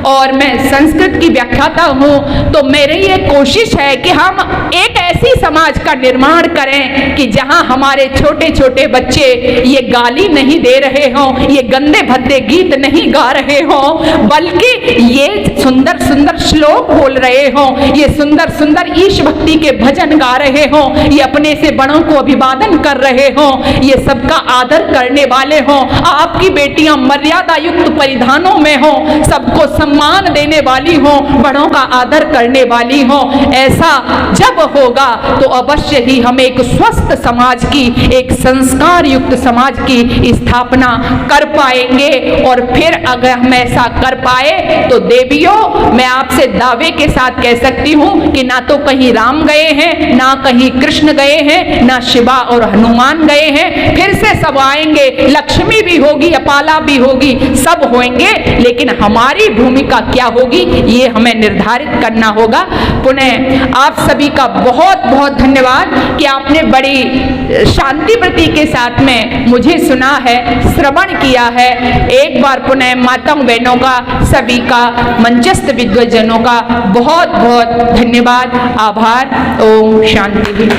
और मैं संस्कृत की व्याख्याता हूँ। तो मेरी ये कोशिश है कि हम एक ऐसी समाज का निर्माण करें कि जहाँ हमारे छोटे छोटे बच्चे ये गाली नहीं दे रहे हों, ये गंदे भद्दे गीत नहीं गा रहे हों, बल्कि ये सुंदर सुंदर श्लोक बोल रहे हों, ये सुंदर सुंदर ईश भक्ति के भजन गा रहे हों, ये अपने से बड़ों को अभिवादन कर रहे हों, ये सबका आदर करने वाले हों। आपकी बेटियां मर्यादा युक्त परिधानों में हों, सबको सम्मान देने वाली हों, बड़ों का आदर करने वाली हों। ऐसा जब होगा तो अवश्य ही हम एक स्वस्थ समाज की, एक संस्कार युक्त समाज की स्थापना कर पाएंगे। और फिर अगर हम ऐसा कर पाए तो देवियों, मैं आपसे दावे के साथ कह सकती हूँ कि ना तो कहीं राम गए हैं, ना कहीं कृष्ण गए हैं, ना शिवा और हनुमान गए हैं, फिर से सब आएंगे। लक्ष्मी भी होगी, अपाला भी होगी, सब होंगे, लेकिन हमारी भूमिका क्या होगी ये हमें निर्धारित करना होगा। पुनः आप सभी का बहुत बहुत धन्यवाद कि आपने बड़ी शांति वृत्ति के साथ में मुझे सुना है, श्रवण किया है। एक बार पुनः माताओं बहनों का, सभी का, मंचस्थ विद्वजनों का बहुत बहुत धन्यवाद, आभार। ओम शांति।